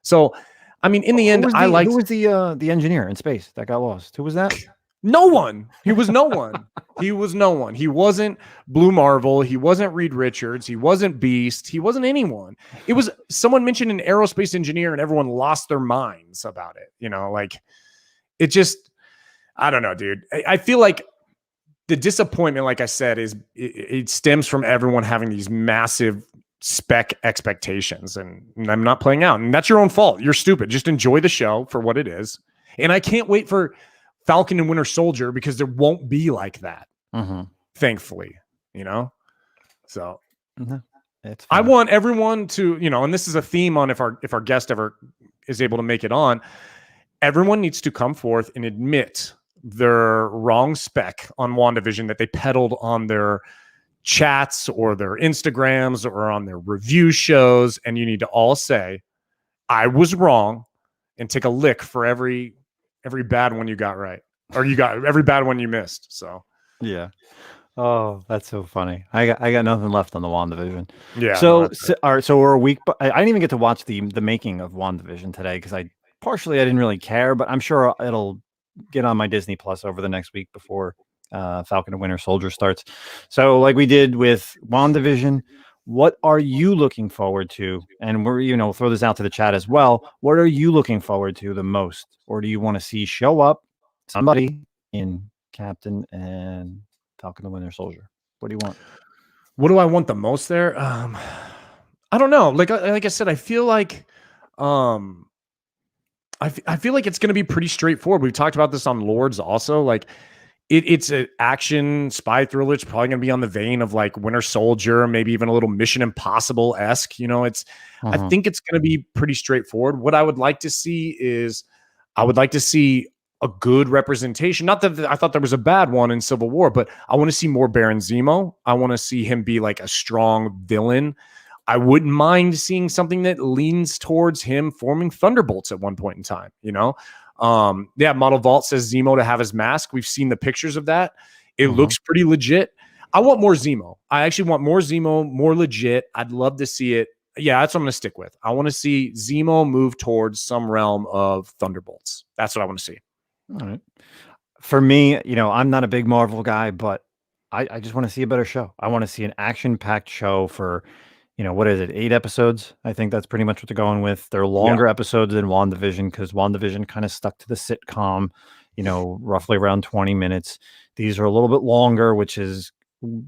So, I mean, in the end, who was the engineer in space that got lost? Who was that? No one. He was no one. He was no one. He wasn't Blue Marvel. He wasn't Reed Richards. He wasn't Beast. He wasn't anyone. It was someone mentioned an aerospace engineer and everyone lost their minds about it. You know, like it just, I don't know, dude. I feel like the disappointment, like I said, it stems from everyone having these massive spec expectations and I'm not playing out. And that's your own fault. You're stupid. Just enjoy the show for what it is. And I can't wait for Falcon and Winter Soldier because there won't be like that. Thankfully, you know? So I want everyone to, you know, and this is a theme on if our guest ever is able to make it on, everyone needs to come forth and admit their wrong spec on WandaVision that they peddled on their chats or their Instagrams or on their review shows. And you need to all say, I was wrong, and take a lick for every bad one you got right, or you got every bad one you missed. So yeah. Oh, that's so funny. I got nothing left on the WandaVision. Yeah. So all right. So we're a week, but I didn't even get to watch the making of WandaVision today because I didn't really care, but I'm sure it'll get on my Disney Plus over the next week before Falcon and Winter Soldier starts. So like we did with WandaVision, what are you looking forward to? And we're, throw this out to the chat as well. What are you looking forward to the most? Or do you want to see show up somebody in Captain and Falcon and Winter Soldier? What do you want? What do I want the most there? I don't know. Like I said, I feel like I feel like it's going to be pretty straightforward. We've talked about this on Lords also. Like it's an action spy thriller. It's probably going to be on the vein of like Winter Soldier, maybe even a little Mission Impossible-esque. I think it's going to be pretty straightforward. What I would like to see is a good representation. Not that I thought there was a bad one in Civil War, but I want to see more Baron Zemo. I want to see him be like a strong villain. I wouldn't mind seeing something that leans towards him forming Thunderbolts at one point in time, Model Vault says Zemo to have his mask. We've seen the pictures of that. It looks pretty legit. I want more Zemo. I actually want more Zemo, more legit. I'd love to see it. Yeah, that's what I'm going to stick with. I want to see Zemo move towards some realm of Thunderbolts. That's what I want to see. All right. For me, I'm not a big Marvel guy, but I just want to see a better show. I want to see an action-packed show for, what is it, 8 episodes? I think that's pretty much what they're going with. They're longer episodes than WandaVision because WandaVision kind of stuck to the sitcom, roughly around 20 minutes. These are a little bit longer, which is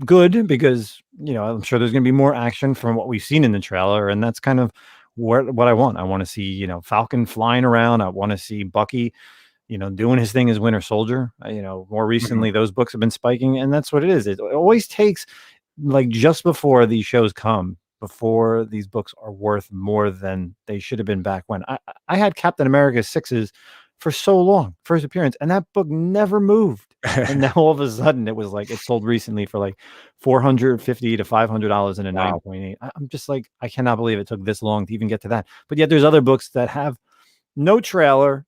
good because, I'm sure there's going to be more action from what we've seen in the trailer. And that's kind of what I want. I want to see, Falcon flying around. I want to see Bucky, doing his thing as Winter Soldier. More recently, those books have been spiking, and that's what it is. It always takes like just before these shows come, before these books are worth more than they should have been back when. I had Captain America 6s for so long, first appearance, and that book never moved. And now all of a sudden it was like it sold recently for like $450 to $500 in a 9.8. I'm just like, I cannot believe it took this long to even get to that. But yet there's other books that have no trailer.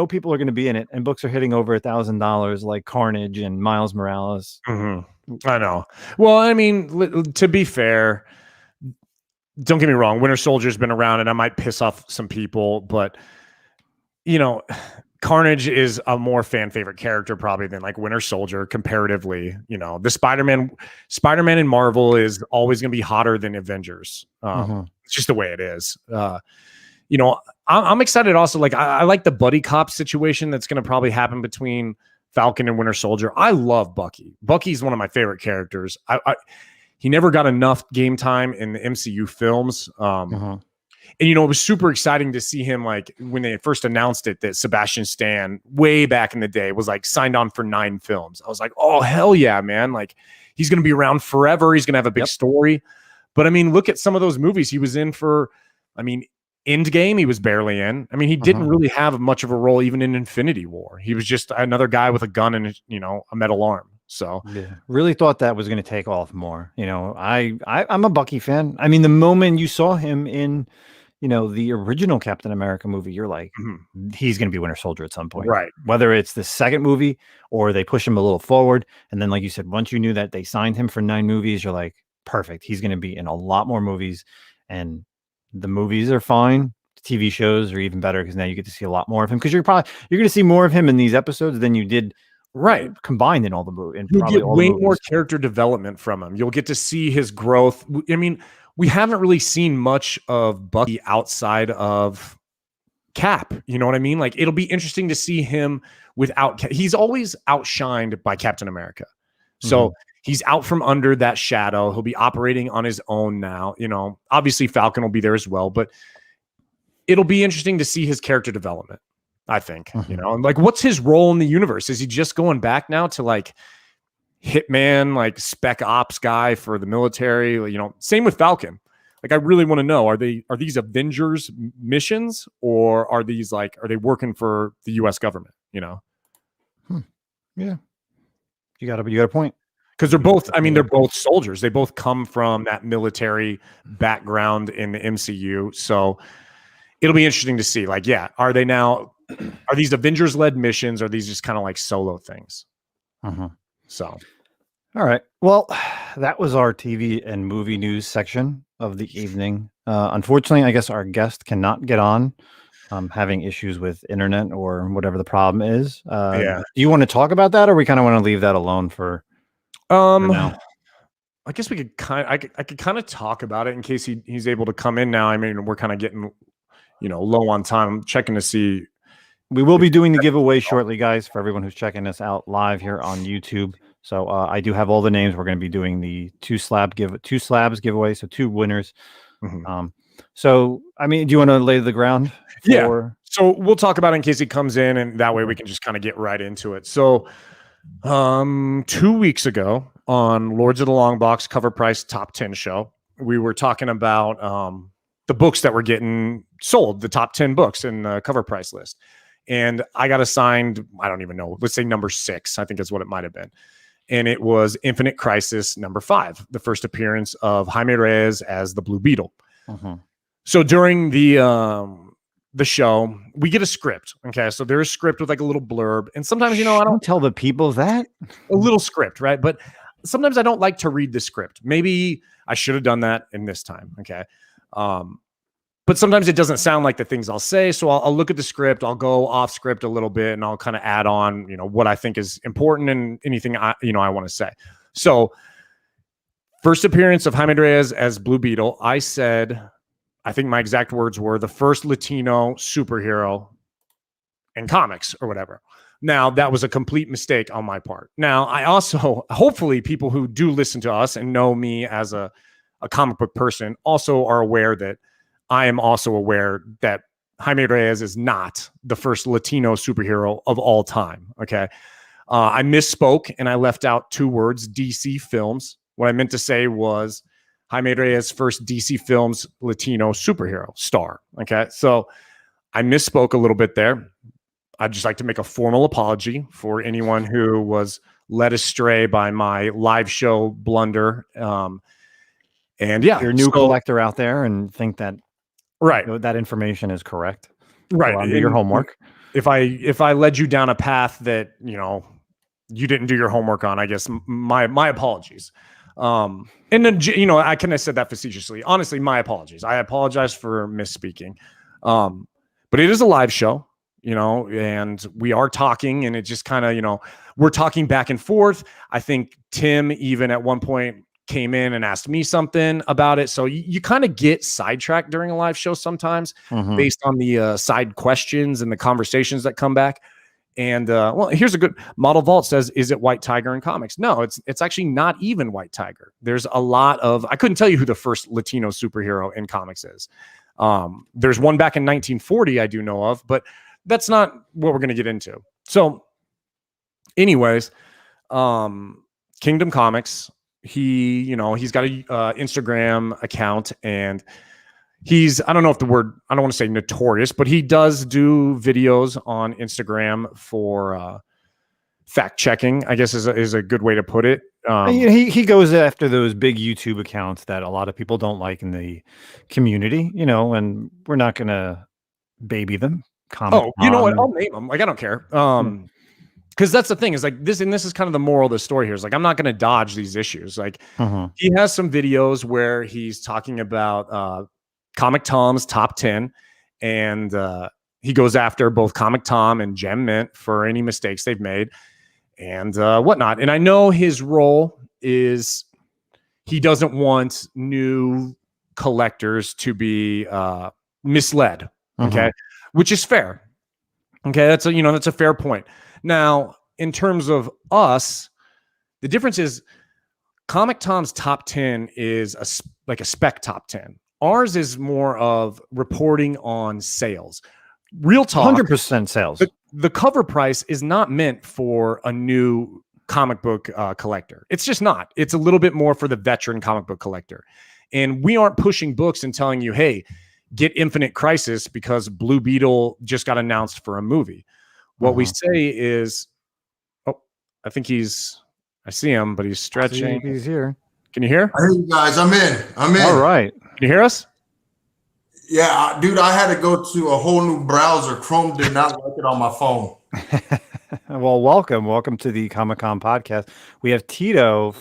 People are going to be in it, and books are hitting over $1,000 like Carnage and Miles Morales. I know. Well, I mean, to be fair, don't get me wrong, Winter Soldier's been around and I might piss off some people, but Carnage is a more fan favorite character probably than like Winter Soldier comparatively. The Spider-Man in Marvel is always going to be hotter than Avengers. It's just the way it is. I'm excited also. Like I like the buddy cop situation that's going to probably happen between Falcon and Winter Soldier. I love Bucky. Bucky's one of my favorite characters. He never got enough game time in the MCU films. And, it was super exciting to see him, like, when they first announced it, that Sebastian Stan, way back in the day, was, like, signed on for 9 films. I was like, oh, hell yeah, man. Like, he's going to be around forever. He's going to have a big story. But, I mean, look at some of those movies he was in for, Endgame, he was barely in. He didn't really have much of a role even in Infinity War. He was just another guy with a gun and, a metal arm. So really thought that was going to take off more. I'm a Bucky fan. The moment you saw him in, the original Captain America movie, you're like, he's going to be Winter Soldier at some point, right? Whether it's the second movie or they push him a little forward. And then, like you said, once you knew that they signed him for 9 movies, you're like, perfect. He's going to be in a lot more movies, and the movies are fine. TV shows are even better because now you get to see a lot more of him, because you're going to see more of him in these episodes than you did combined in all the movies. You'll get way more character development from him. You'll get to see his growth. We haven't really seen much of Bucky outside of Cap. You know what I mean? Like, it'll be interesting to see him without Cap. He's always outshined by Captain America. So he's out from under that shadow. He'll be operating on his own now. Obviously Falcon will be there as well, but it'll be interesting to see his character development, I think. And like, what's his role in the universe? Is he just going back now to like hitman, like spec ops guy for the military? Same with Falcon. Like, I really want to know, are these Avengers missions, or are they working for the US government? Yeah. You got a point. Because they're both, they're both soldiers. They both come from that military background in the MCU. So it'll be interesting to see, like, are these Avengers led missions? Or are these just kind of like solo things? So, all right. Well, that was our TV and movie news section of the evening. Unfortunately, I guess our guest cannot get on, having issues with internet or whatever the problem is. Do you want to talk about that, or we kind of want to leave that alone for now? I guess we could I could kind of talk about it in case he's able to come in now. We're kind of getting, low on time. I'm checking to see. We will be doing the giveaway shortly, guys, for everyone who's checking us out live here on YouTube. So I do have all the names. We're going to be doing the 2 slabs giveaway. So 2 winners. So, do you want to lay the ground? So we'll talk about it in case he comes in, and that way we can just kind of get right into it. So 2 weeks ago on Lords of the Long Box Cover Price Top 10 show, we were talking about the books that were getting sold, the top 10 books in the Cover Price list. And I got assigned, I don't even know, let's say number 6, I think is what it might have been. And it was Infinite Crisis number 5, the first appearance of Jaime Reyes as the Blue Beetle. So during the show, we get a script. Okay, so there's a script with like a little blurb, and sometimes I don't tell the people that a little script, right? But sometimes I don't like to read the script. Maybe I should have done that in this time. Okay, but sometimes it doesn't sound like the things I'll say, so I'll look at the script. I'll go off script a little bit, and I'll kind of add on, what I think is important and anything I want to say. So, first appearance of Jaime Reyes as Blue Beetle, I think my exact words were the first Latino superhero in comics or whatever. Now, that was a complete mistake on my part. Now, I also, hopefully people who do listen to us and know me as a comic book person also are aware that I am also aware that Jaime Reyes is not the first Latino superhero of all time. Okay. I misspoke and I left out 2 words, DC Films. What I meant to say was Jaime Reyes' first DC Films Latino superhero star. Okay. So I misspoke a little bit there. I'd just like to make a formal apology for anyone who was led astray by my live show blunder. And you're a new collector out there and think that that information is correct. Right. Do your homework. If I led you down a path that, you didn't do your homework on, I guess my apologies. And then, I kind of said that facetiously. Honestly, my apologies. I apologize for misspeaking. But it is a live show, and we are talking, and it just kind of, we're talking back and forth. I think Tim even at one point came in and asked me something about it. So you kind of get sidetracked during a live show sometimes based on the side questions and the conversations that come back. And here's a good Model Vault says, is it White Tiger in comics? No, it's actually not even White Tiger. There's a lot of, I couldn't tell you who the first Latino superhero in comics is. There's one back in 1940 I do know of, but that's not what we're going to get into. So anyways, Kingdom Comics, he's got a Instagram account, and he's, I don't know if I don't want to say notorious, but he does do videos on Instagram for fact checking, I guess is a good way to put it. He goes after those big YouTube accounts that a lot of people don't like in the community, and we're not going to baby them. You know what? I'll name them. Like, I don't care. Because that's the thing is like this, and this is kind of the moral of the story here is like, I'm not going to dodge these issues. Like he has some videos where he's talking about Comic Tom's top 10, and he goes after both Comic Tom and Gem Mint for any mistakes they've made and whatnot. And I know his role is he doesn't want new collectors to be misled. Okay. Which is fair. Okay. That's a fair point. Now, in terms of us, the difference is Comic Tom's top 10 is like a spec top 10. Ours is more of reporting on sales. Real talk. 100% sales. The cover price is not meant for a new comic book collector. It's just not. It's a little bit more for the veteran comic book collector. And we aren't pushing books and telling you, hey, get Infinite Crisis because Blue Beetle just got announced for a movie. What we say is, I think I see him, but he's stretching. He's here. Can you hear? Hey guys, I'm in. All right. Can you hear us? Yeah, dude, I had to go to a whole new browser. Chrome did not like it on my phone. Well, welcome to the Comic-Con podcast. We have Tito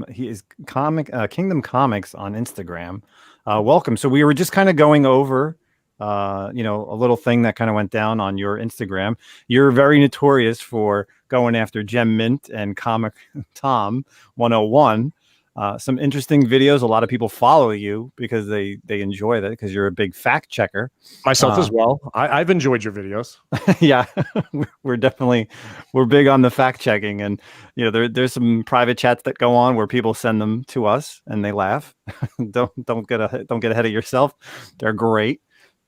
he is Kingdom Comics on Instagram. Welcome. So we were just kind of going over a little thing that kind of went down on your Instagram. You're very notorious for going after Gem Mint and Comic Tom 101. Some interesting videos. A lot of people follow you because they enjoy that because you're a big fact checker. Myself as well. I've enjoyed your videos. Yeah, we're big on the fact checking, and there's some private chats that go on where people send them to us and they laugh. don't get ahead of yourself. They're great,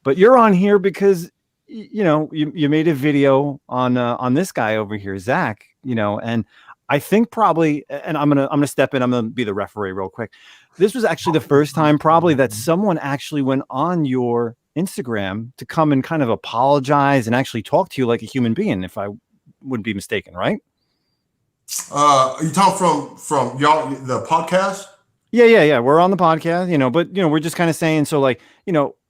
but you're on here because you made a video on this guy over here, Zach. And I think probably, and I'm gonna step in. I'm gonna be the referee real quick. This was actually the first time probably that someone actually went on your Instagram to come and kind of apologize and actually talk to you like a human being, if I wouldn't be mistaken, right? You talking from y'all the podcast? Yeah. We're on the podcast, but we're just kind of saying so, like,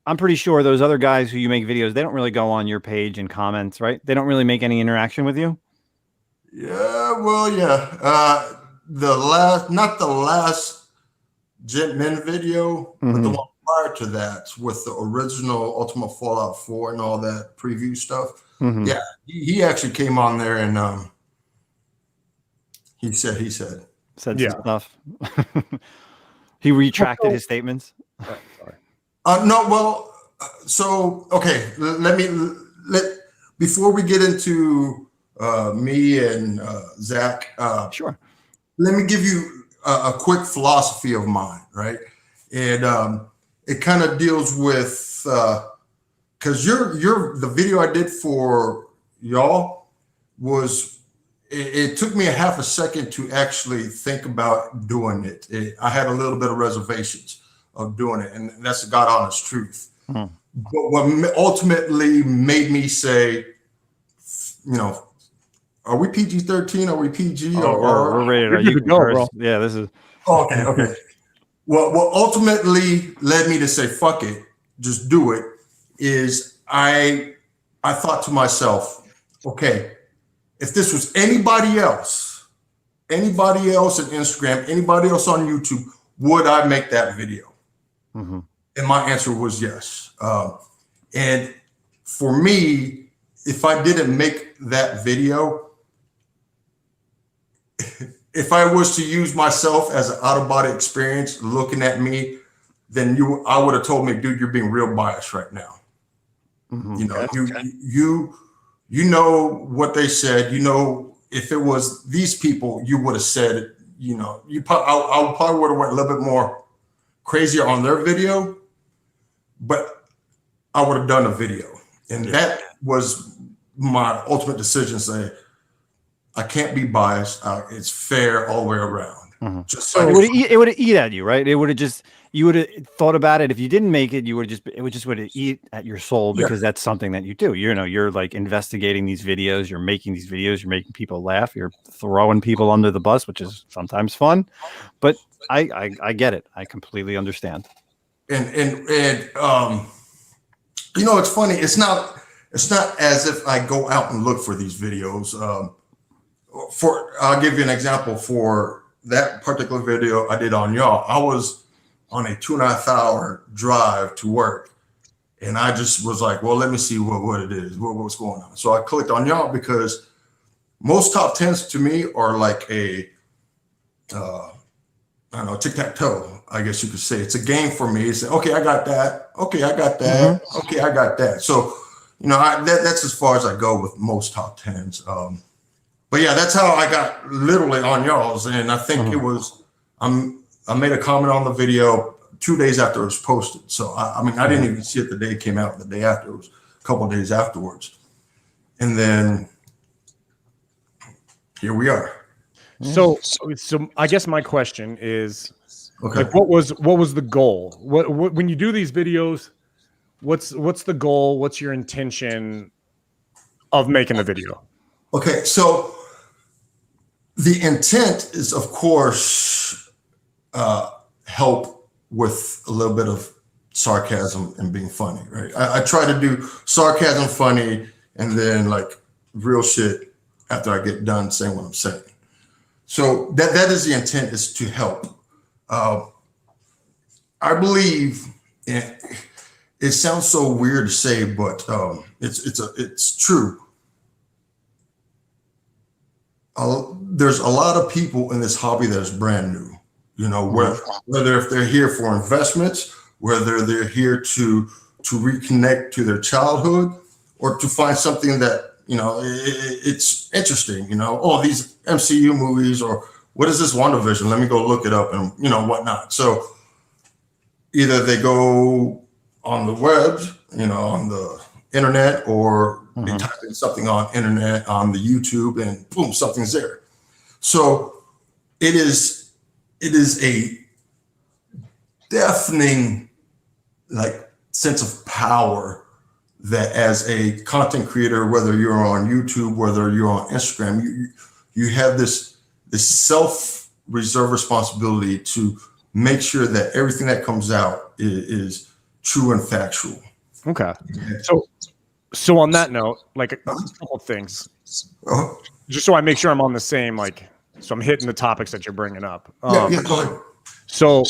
I'm pretty sure those other guys who you make videos, they don't really go on your page and comments, right? They don't really make any interaction with you. Yeah, well, yeah. Not the last Jet Men video, but the one prior to that with the original Ultimate Fallout 4 and all that preview stuff. Yeah, he actually came on there and he said some stuff. He retracted his statements. No, well, so okay. Before we get into me and Zach, sure. Let me give you a quick philosophy of mine, right? And it kind of deals with because the video I did for y'all was it took me a half a second to actually think about doing it. I had a little bit of reservations of doing it, and that's the God honest truth. But what ultimately made me say, are we PG-13? Are we PG? We're rated. You can go, bro. Yeah, this is. Okay. What ultimately led me to say, fuck it, just do it, is I thought to myself, okay, if this was anybody else on Instagram, anybody else on YouTube, would I make that video? And my answer was yes. And for me, if I didn't make that video, if I was to use myself as an out-of-body experience looking at me, then I would have told me, dude, you're being real biased right now. You know what they said. If it was these people, you would have said, I probably would have went a little bit more crazier on their video. But I would have done a video. And that was my ultimate decision, say, I can't be biased. It's fair all the way around. Just So it would have eat at you, right? It would have just, you would have thought about it. If you didn't make it, you would have just, it would have eat at your soul, because that's something that you do. You're like investigating these videos, you're making these videos, you're making people laugh, you're throwing people under the bus, which is sometimes fun, but I get it. I completely understand. And you know, it's funny. It's not as if I go out and look for these videos. I'll give you an example. For that particular video I did on y'all, I was on a 2.5 hour drive to work, and I just was like, well, let me see what it is, what's going on. So I clicked on y'all because most top tens to me are like a I don't know, tic-tac-toe, I guess you could say. It's a game for me. It's okay, I got that. Okay, I got that. Okay, I got that. So, you know, that's as far as I go with most top tens. But yeah, that's how I got literally on y'all's. And I think it was, I made a comment on the video 2 days after it was posted. So, I mean, I didn't even see it the day it came out. The day after, it was a couple of days afterwards. And then here we are. So I guess my question is, Okay. like, what was the goal? What when you do these videos, what's the goal? What's your intention of making the video? Okay, so the intent is, of course, help with a little bit of sarcasm and being funny, right? I try to do sarcasm, funny, and then like real shit after I get done saying what I'm saying. So that is the intent, is to help. I believe, and it sounds so weird to say, but it's true. There's a lot of people in this hobby that is brand new. You know, whether if they're here for investments, whether they're here to reconnect to their childhood, or to find something that, you know, it's interesting. You know, oh, these MCU movies, or what is this WandaVision? Let me go look it up, and you know, whatnot. So either they go on the web, you know, on the internet, or they type in something on internet, on the YouTube, and boom, something's there. So it is a deafening like sense of power that, as a content creator, whether you're on YouTube, whether you're on Instagram, you have this self-reserved responsibility to make sure that everything that comes out is true and factual. Okay. So on that note, like a couple of things, just so I make sure I'm on the same, like, so I'm hitting the topics that you're bringing up. Go ahead. So,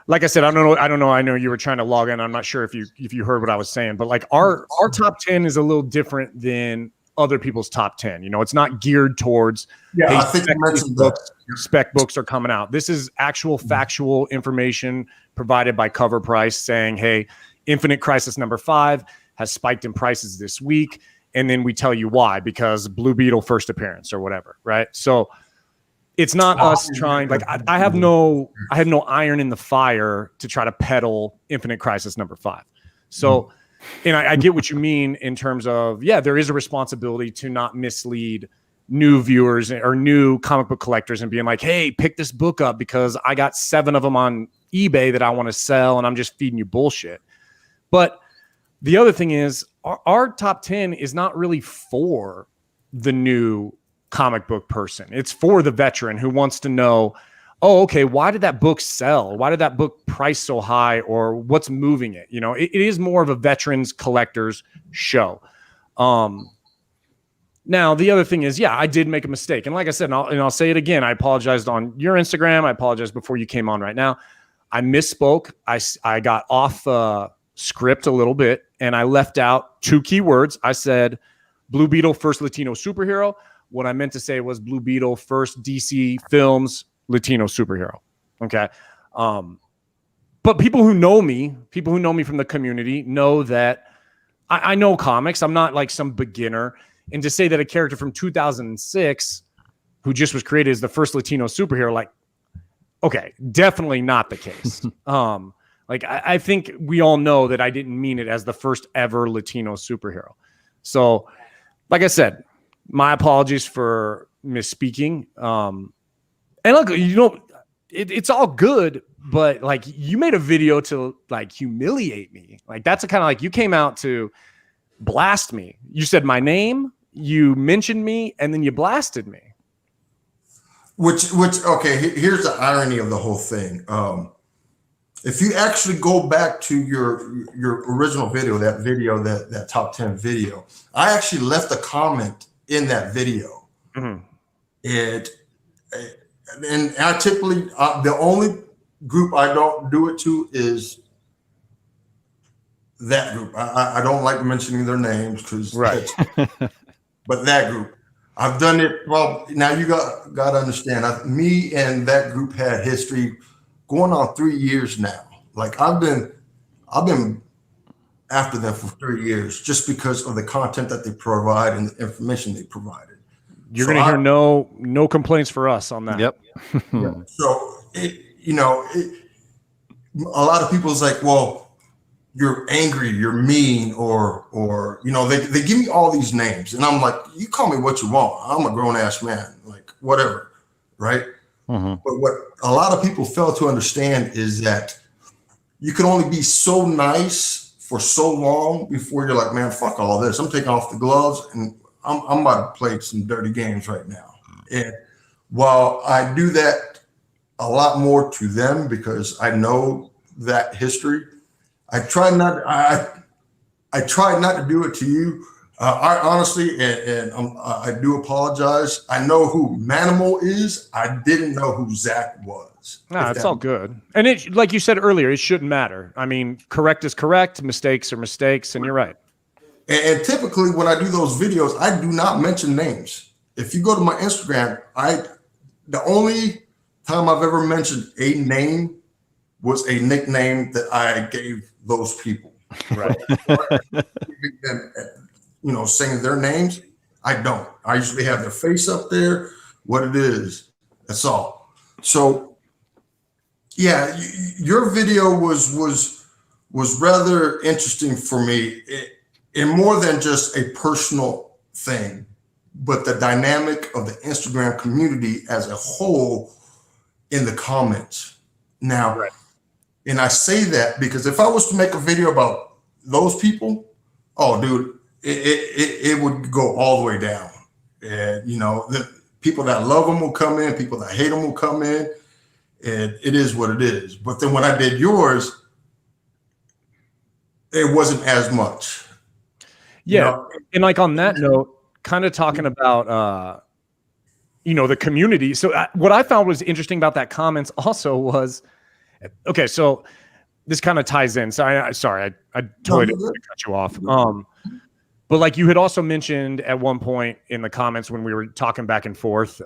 like I said, I don't know. I know you were trying to log in. I'm not sure if you heard what I was saying, but like our top 10 is a little different than other people's top 10. You know, it's not geared towards, hey, I think you mentioned that. Spec books are coming out. This is actual factual information provided by Cover Price saying, hey, Infinite Crisis number 5 has spiked in prices this week. And then we tell you why, because Blue Beetle first appearance or whatever. Right. So it's not us trying, like, I have no iron in the fire to try to peddle Infinite Crisis number 5. So, and I get what you mean in terms of, yeah, there is a responsibility to not mislead new viewers or new comic book collectors and being like, hey, pick this book up because I got 7 of them on eBay that I want to sell and I'm just feeding you bullshit. But the other thing is, our top 10 is not really for the new comic book person. It's for the veteran who wants to know, oh, okay, why did that book sell? Why did that book price so high? Or what's moving it? You know, it is more of a veterans collectors show. Now, the other thing is, yeah, I did make a mistake. And like I said, and I'll say it again, I apologized on your Instagram. I apologized before you came on right now. I misspoke. I got off script a little bit, and I left out 2 keywords. I said Blue Beetle, first Latino superhero. What I meant to say was Blue Beetle, first DC Films Latino superhero. Okay. But people who know me from the community know that I know comics. I'm not like some beginner. And to say that a character from 2006 who just was created as the first Latino superhero, like, okay, definitely not the case. Like, I think we all know that I didn't mean it as the first ever Latino superhero. So, like I said, my apologies for misspeaking. And look, it's all good, but like, you made a video to like humiliate me. Like, that's a kind of like, you came out to blast me. You said my name, you mentioned me, and then you blasted me. Which okay, here's the irony of the whole thing. If you actually go back to your original video, that top 10 video, I actually left a comment in that video. And I typically, the only group I don't do it to is that group. I don't like mentioning their names because, right. But that group, I've done it. Well, now you got to understand, me and that group had history going on 3 years now. Like, I've been after them for 3 years just because of the content that they provide and the information they provided. You're going to hear no complaints for us on that. Yep. Yeah. So, a lot of people's like, well, you're angry, you're mean, or they give me all these names, and I'm like, you call me what you want. I'm a grown ass man, like whatever, right? But what a lot of people fail to understand is that you can only be so nice for so long before you're like, man, fuck all this. I'm taking off the gloves and I'm about to play some dirty games right now. And while I do that a lot more to them because I know that history, I try not to do it to you. I honestly, and I do apologize. I know who Manimal is. I didn't know who Zack was. No, it's all good. And it, like you said earlier, it shouldn't matter. I mean, correct is correct. Mistakes are mistakes. And you're right. And typically when I do those videos, I do not mention names. If you go to my Instagram, the only time I've ever mentioned a name was a nickname that I gave those people. Right. Saying their names, I don't. I usually have their face up there, what it is. That's all. So, yeah, your video was rather interesting for me, in more than just a personal thing, but the dynamic of the Instagram community as a whole in the comments. Now, right. And I say that because if I was to make a video about those people, oh, dude, it would go all the way down. And, the people that love them will come in, people that hate them will come in, and it is what it is. But then when I did yours, it wasn't as much. Yeah. And like on that note, kind of talking about, the community. So what I found was interesting about that comments also was, okay, so this kind of ties in. So I totally didn't cut you off. But like you had also mentioned at one point in the comments when we were talking back and forth,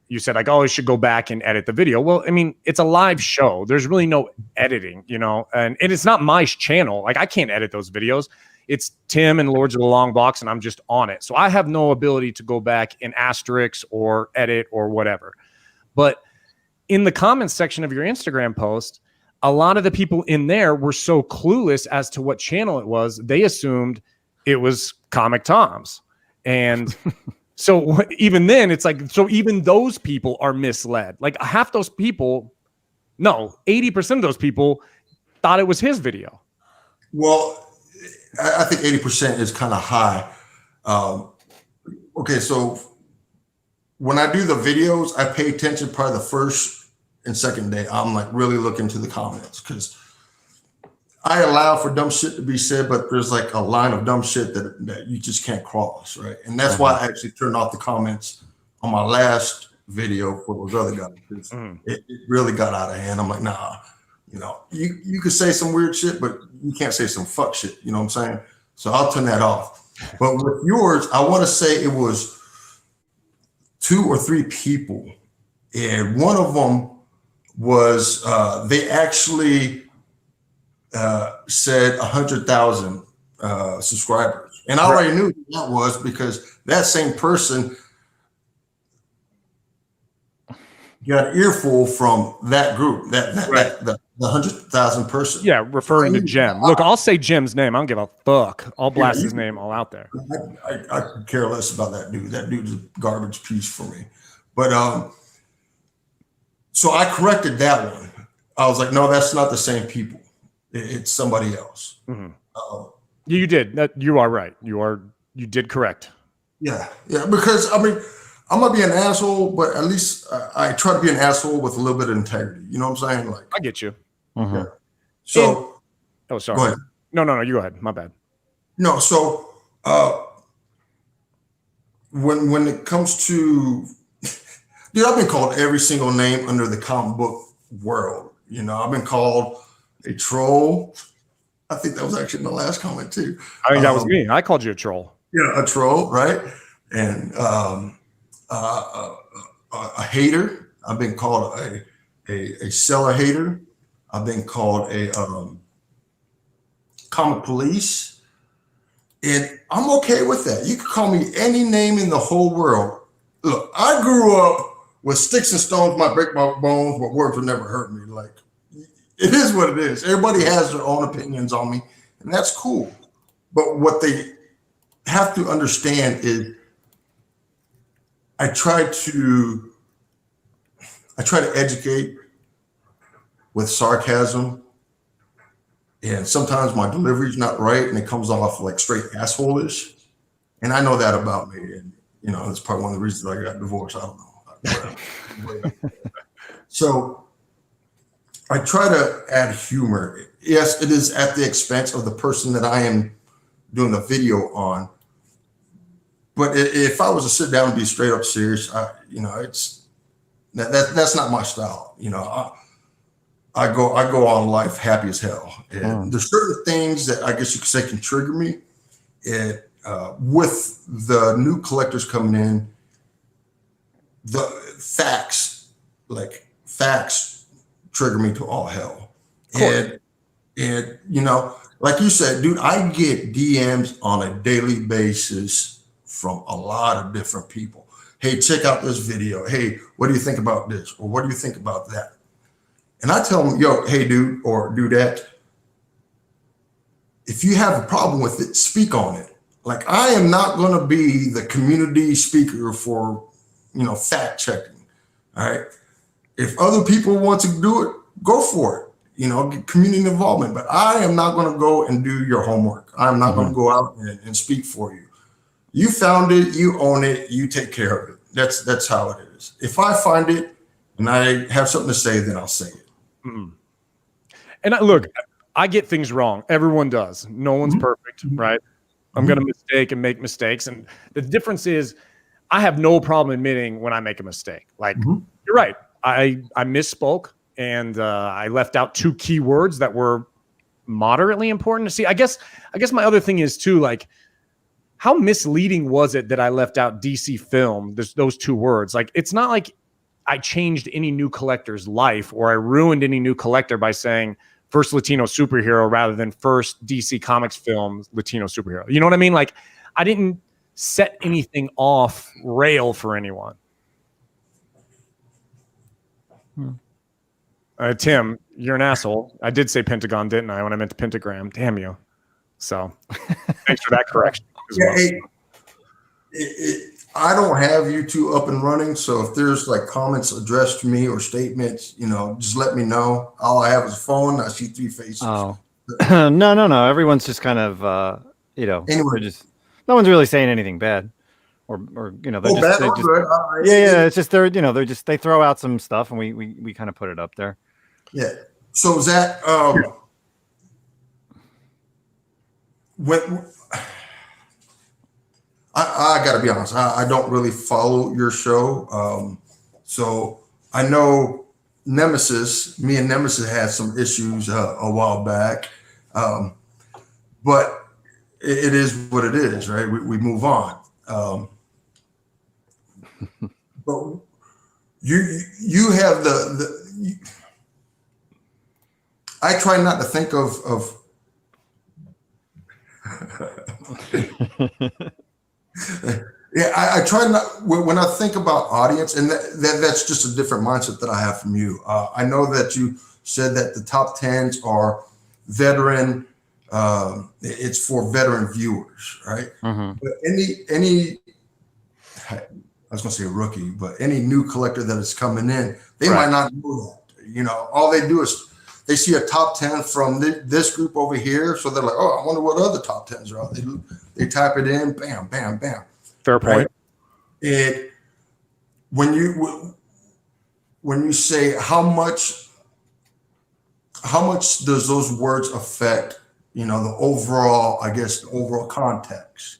you said like, oh, I should go back and edit the video. Well, I mean, it's a live show. There's really no editing, and it's not my channel. Like I can't edit those videos. It's Tim and Lords of the Long Box, and I'm just on it. So I have no ability to go back and asterisk or edit or whatever. But in the comments section of your Instagram post, a lot of the people in there were so clueless as to what channel it was. They assumed it was Comic Tom's. And so even then it's like, so even those people are misled. Like half those people, no, 80% of those people thought it was his video. Well, I think 80% is kind of high. Okay. So when I do the videos, I pay attention probably the first and second day. I'm like really looking to the comments because I allow for dumb shit to be said, but there's like a line of dumb shit that you just can't cross, right? And that's why I actually turned off the comments on my last video for those other guys. It really got out of hand. I'm like, nah, you could say some weird shit, but you can't say some fuck shit. You know what I'm saying? So I'll turn that off. But with yours, I want to say it was 2 or 3 people, and one of them was they actually said 100,000 subscribers, and I already knew who that was because that same person got an earful from that group, that The 100,000 person. Yeah, referring to Jim. Look, I'll say Jim's name. I don't give a fuck. I'll blast his name all out there. I could care less about that dude. That dude's a garbage piece for me. But so I corrected that one. I was like, no, that's not the same people. It's somebody else. You did. You are right. You did correct. Yeah. Because I mean, I'm gonna be an asshole, but at least I try to be an asshole with a little bit of integrity. You know what I'm saying? Like, I get you. Yeah. So, oh, sorry. Go ahead. No. You go ahead. My bad. No. So, when it comes to, dude, I've been called every single name under the comic book world. You know, I've been called a troll. I think that was actually in the last comment too. I think that was me. I called you a troll. Yeah, a troll, right? And a hater. I've been called a seller hater. I've been called a comic police. And I'm okay with that. You can call me any name in the whole world. Look, I grew up with sticks and stones might break my bones, but words will never hurt me. Like, it is what it is. Everybody has their own opinions on me, and that's cool. But what they have to understand is I try to educate with sarcasm, and sometimes my delivery is not right and it comes off like straight asshole-ish. And I know that about me. And, you know, that's probably one of the reasons I got divorced. I don't know. So I try to add humor. Yes, it is at the expense of the person that I am doing the video on. But if I was to sit down and be straight up serious, it's that's not my style. You know, I go on life happy as hell. And there's certain things that I guess you could say can trigger me. With the new collectors coming in, the facts trigger me to all hell. And you know, like you said, dude, I get DMs on a daily basis from a lot of different people. Hey, check out this video. Hey, what do you think about this? Or what do you think about that? And I tell them, yo, hey, dude, or dudette, if you have a problem with it, speak on it. Like, I am not going to be the community speaker for, you know, fact checking. All right. If other people want to do it, go for it. You know, get community involvement. But I am not going to go and do your homework. I'm not going to go out and speak for you. You found it, you own it, you take care of it. That's how it is. If I find it and I have something to say, then I'll say it. And look, I get things wrong. Everyone does. No one's perfect, right? I'm going to mistake and make mistakes. And the difference is I have no problem admitting when I make a mistake. Like, you're right. I misspoke and I left out two key words that were moderately important to see. I guess my other thing is too, like, how misleading was it that I left out DC film? Those two words. Like, it's not like I changed any new collector's life or I ruined any new collector by saying first Latino superhero rather than first DC Comics film Latino superhero. You know what I mean? Like, I didn't set anything off rail for anyone. Tim, you're an asshole. I did say Pentagon, didn't I, when I meant pentagram? Damn you. So thanks for that correction. I don't have you two up and running, so if there's like comments addressed to me or statements, you know, just let me know. All I have is a phone. I see three faces. Oh, no. Everyone's just kind of, you know, anyway. No one's really saying anything bad, or you know, it's just they throw out some stuff and we kind of put it up there. Yeah. So Zach, when I got to be honest, I don't really follow your show. So I know me and Nemesis had some issues a while back. But it is what it is, right? We move on. But you have I try not to think of yeah, I try not, when I think about audience, and that's just a different mindset that I have from you. I know that you said that the top 10s are veteran. It's for veteran viewers, right? Mhm. But any, I was gonna say rookie, but any new collector that is coming in, they Right. might not know that. You know, all they do is they see a top 10 from this group over here, so they're like, oh, I wonder what other top 10s are. They type it in, bam, bam, bam. Fair point. Right? When you say how much does those words affect, you know, the overall, I guess, the overall context?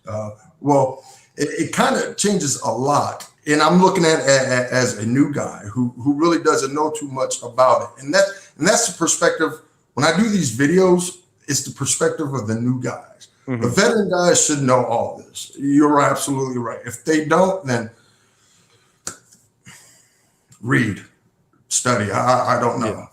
Well, it kind of changes a lot. And I'm looking at it as a new guy who really doesn't know too much about it. And that's the perspective. When I do these videos, it's the perspective of the new guys. Mhm. The veteran guys should know all this. You're absolutely right. If they don't, then read, study. I don't know.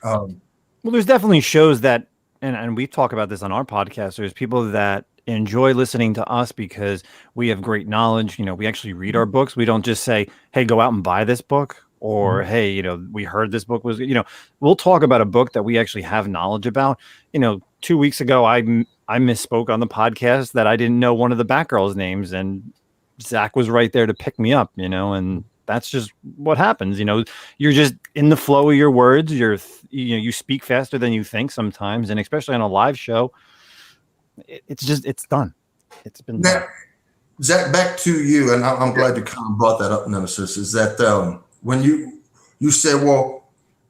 Well, there's definitely shows that, and we talk about this on our podcast. There's people that enjoy listening to us because we have great knowledge. You know, we actually read our books. We don't just say, "Hey, go out and buy this book," or "Hey, you know, we heard this book was," you know, we'll talk about a book that we actually have knowledge about. You know, 2 weeks ago, I misspoke on the podcast that I didn't know one of the Batgirls names, and Zach was right there to pick me up. You know, and that's just what happens. You know, you're just in the flow of your words. You speak faster than you think sometimes, and especially on a live show, it's done. It's been done. Now, Zach, back to you, and I'm glad you kind of brought that up, Nemesis. Is that when you said, "Well,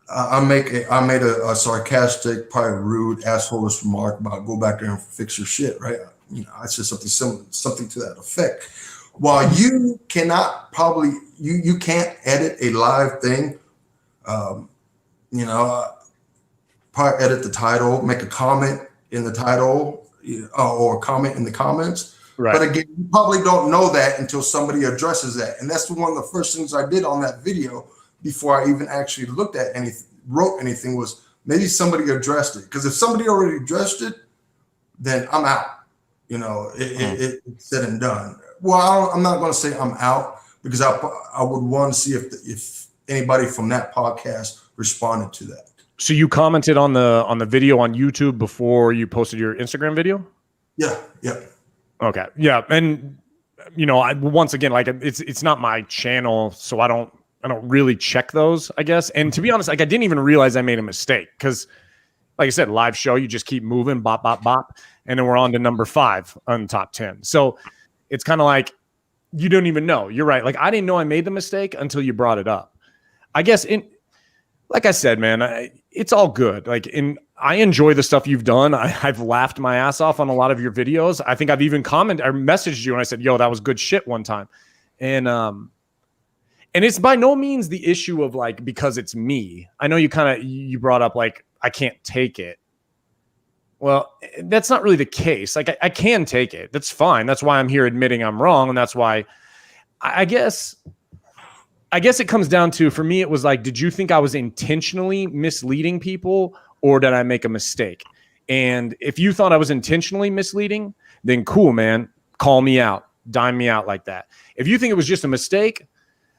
I made a sarcastic, probably rude, assholeish remark about go back there and fix your shit," right? You know, I said something similar, something to that effect. While you cannot probably you can't edit a live thing, you know, probably edit the title, make a comment in the title, or a comment in the comments. Right. But again, you probably don't know that until somebody addresses that. And that's one of the first things I did on that video before I even actually looked at wrote anything was maybe somebody addressed it. Because if somebody already addressed it, then I'm out. You know, it's said and done. Well, I'm not going to say I'm out because I would want to see if anybody from that podcast responded to that. So you commented on the video on YouTube before you posted your Instagram video? Yeah. Okay. Yeah. And you know, once again, like it's not my channel, so I don't really check those, I guess. And to be honest, like I didn't even realize I made a mistake because, like I said, live show, you just keep moving, bop, bop, bop, and then we're on to number 5 on top 10. So it's kind of like you don't even know. You're right. Like I didn't know I made the mistake until you brought it up. I guess like I said, man, it's all good. Like I enjoy the stuff you've done. I've laughed my ass off on a lot of your videos. I think I've even commented, I messaged you and I said, "Yo, that was good shit" one time. And it's by no means the issue of like, because it's me. I know you brought up like, I can't take it. Well, that's not really the case. Like I can take it. That's fine. That's why I'm here admitting I'm wrong. And that's why I guess it comes down to, for me, it was like, did you think I was intentionally misleading people or did I make a mistake? And if you thought I was intentionally misleading, then cool, man, call me out, dime me out like that. If you think it was just a mistake,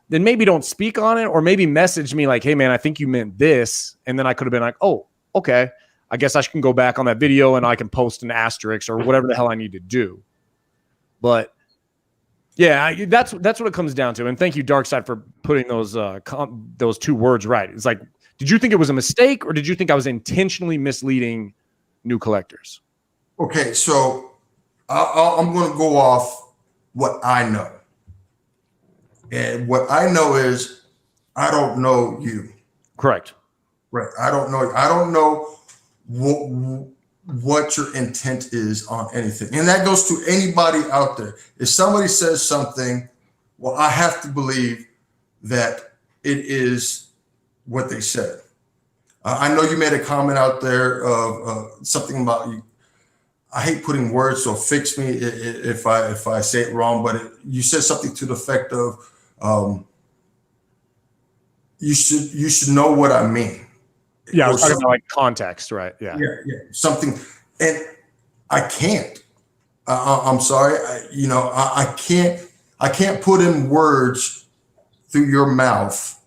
then maybe don't speak on it, or maybe message me like, "Hey man, I think you meant this." And then I could have been like, "Oh, okay. I guess I can go back on that video and I can post an asterisk or whatever the hell I need to do." But yeah, that's what it comes down to. And thank you, Darkside, for putting those 2 words right. It's like, did you think it was a mistake or did you think I was intentionally misleading new collectors? Okay, so I'm going to go off what I know. And what I know is I don't know you. Correct. Right. I don't know what your intent is on anything. And that goes to anybody out there. If somebody says something, well, I have to believe that it is what they said. I know you made a comment out there of something about you. I hate putting words, so fix me if I say it wrong, but you said something to the effect of, you should know what I mean. Yeah, I was talking about like context, right? Yeah. Something, and I can't. I'm sorry. I can't put in words through your mouth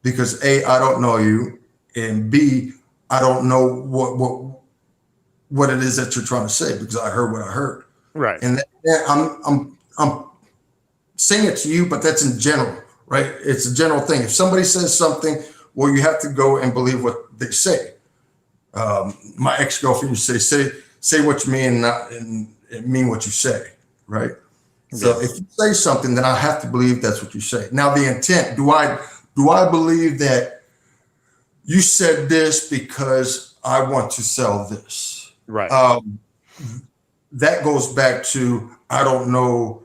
because A, I don't know you, and B, I don't know what it is that you're trying to say because I heard what I heard. Right. And I'm saying it to you, but that's in general, right? It's a general thing. If somebody says something, well, you have to go and believe what they say. My ex-girlfriend used to say what you mean and mean what you say, right? So if you say something, then I have to believe that's what you say. Now the intent, do I believe that you said this because I want to sell this? Right. That goes back to, I don't know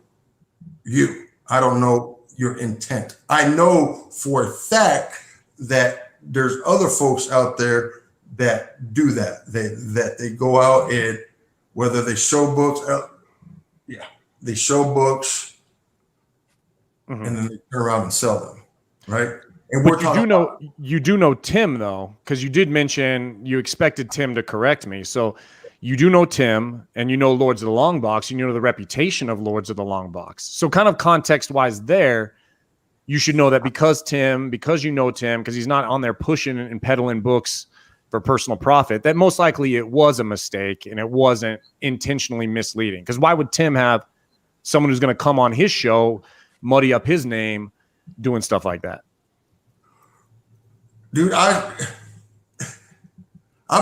you. I don't know your intent. I know for a fact that there's other folks out there that do that. They go out and whether they show books, they show books and then they turn around and sell them, right? And but you do know Tim though, because you did mention you expected Tim to correct me. So you do know Tim and you know Lords of the Long Box, and you know the reputation of Lords of the Long Box. So kind of context wise there, you should know that because you know Tim, because he's not on there pushing and peddling books for personal profit, that most likely it was a mistake and it wasn't intentionally misleading. Because why would Tim have someone who's going to come on his show, muddy up his name, doing stuff like that? Dude, I've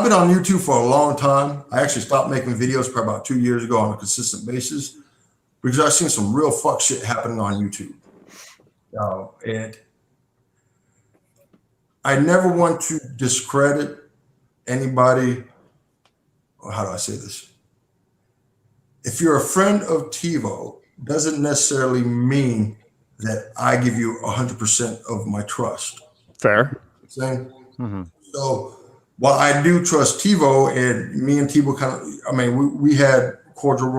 been on YouTube for a long time. I actually stopped making videos probably about 2 years ago on a consistent basis because I've seen some real fuck shit happening on YouTube. And I never want to discredit anybody. Or how do I say this? If you're a friend of TiVo, doesn't necessarily mean that I give you 100% of my trust. Fair. Saying? So while I do trust TiVo, and me and TiVo we had cordial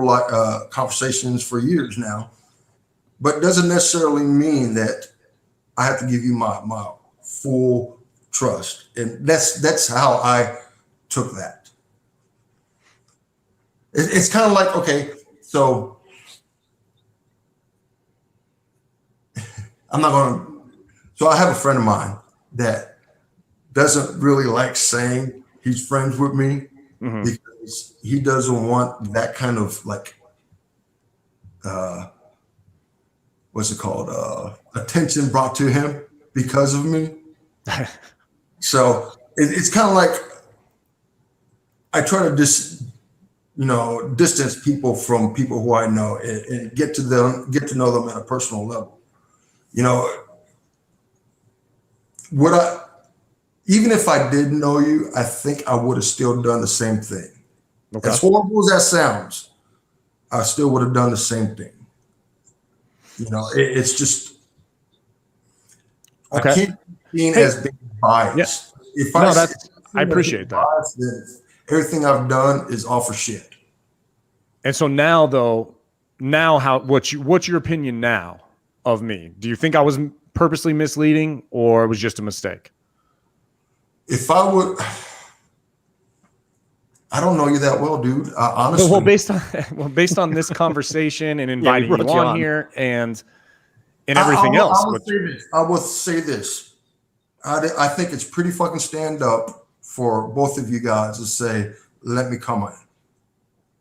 conversations for years now, but doesn't necessarily mean that I have to give you my full trust. And that's how I took that. It's kind of like, okay, so so I have a friend of mine that doesn't really like saying he's friends with me because he doesn't want that kind of like, what's it called? Attention brought to him because of me. So it's kind of like, I try to distance people from people who I know and get to know them at a personal level. Even if I didn't know you, I think I would have still done the same thing. Okay. As horrible as that sounds, I still would have done the same thing. It's just, okay. I can't be seen as being biased. Yeah. I appreciate that. Biased, then everything I've done is all for shit. And so now what's your opinion now of me? Do you think I was purposely misleading or it was just a mistake? If I would, I don't know you that well, dude. Honestly, based on this conversation and inviting you on here and everything else, I will say this. I think it's pretty fucking stand up for both of you guys to say, "Let me come in."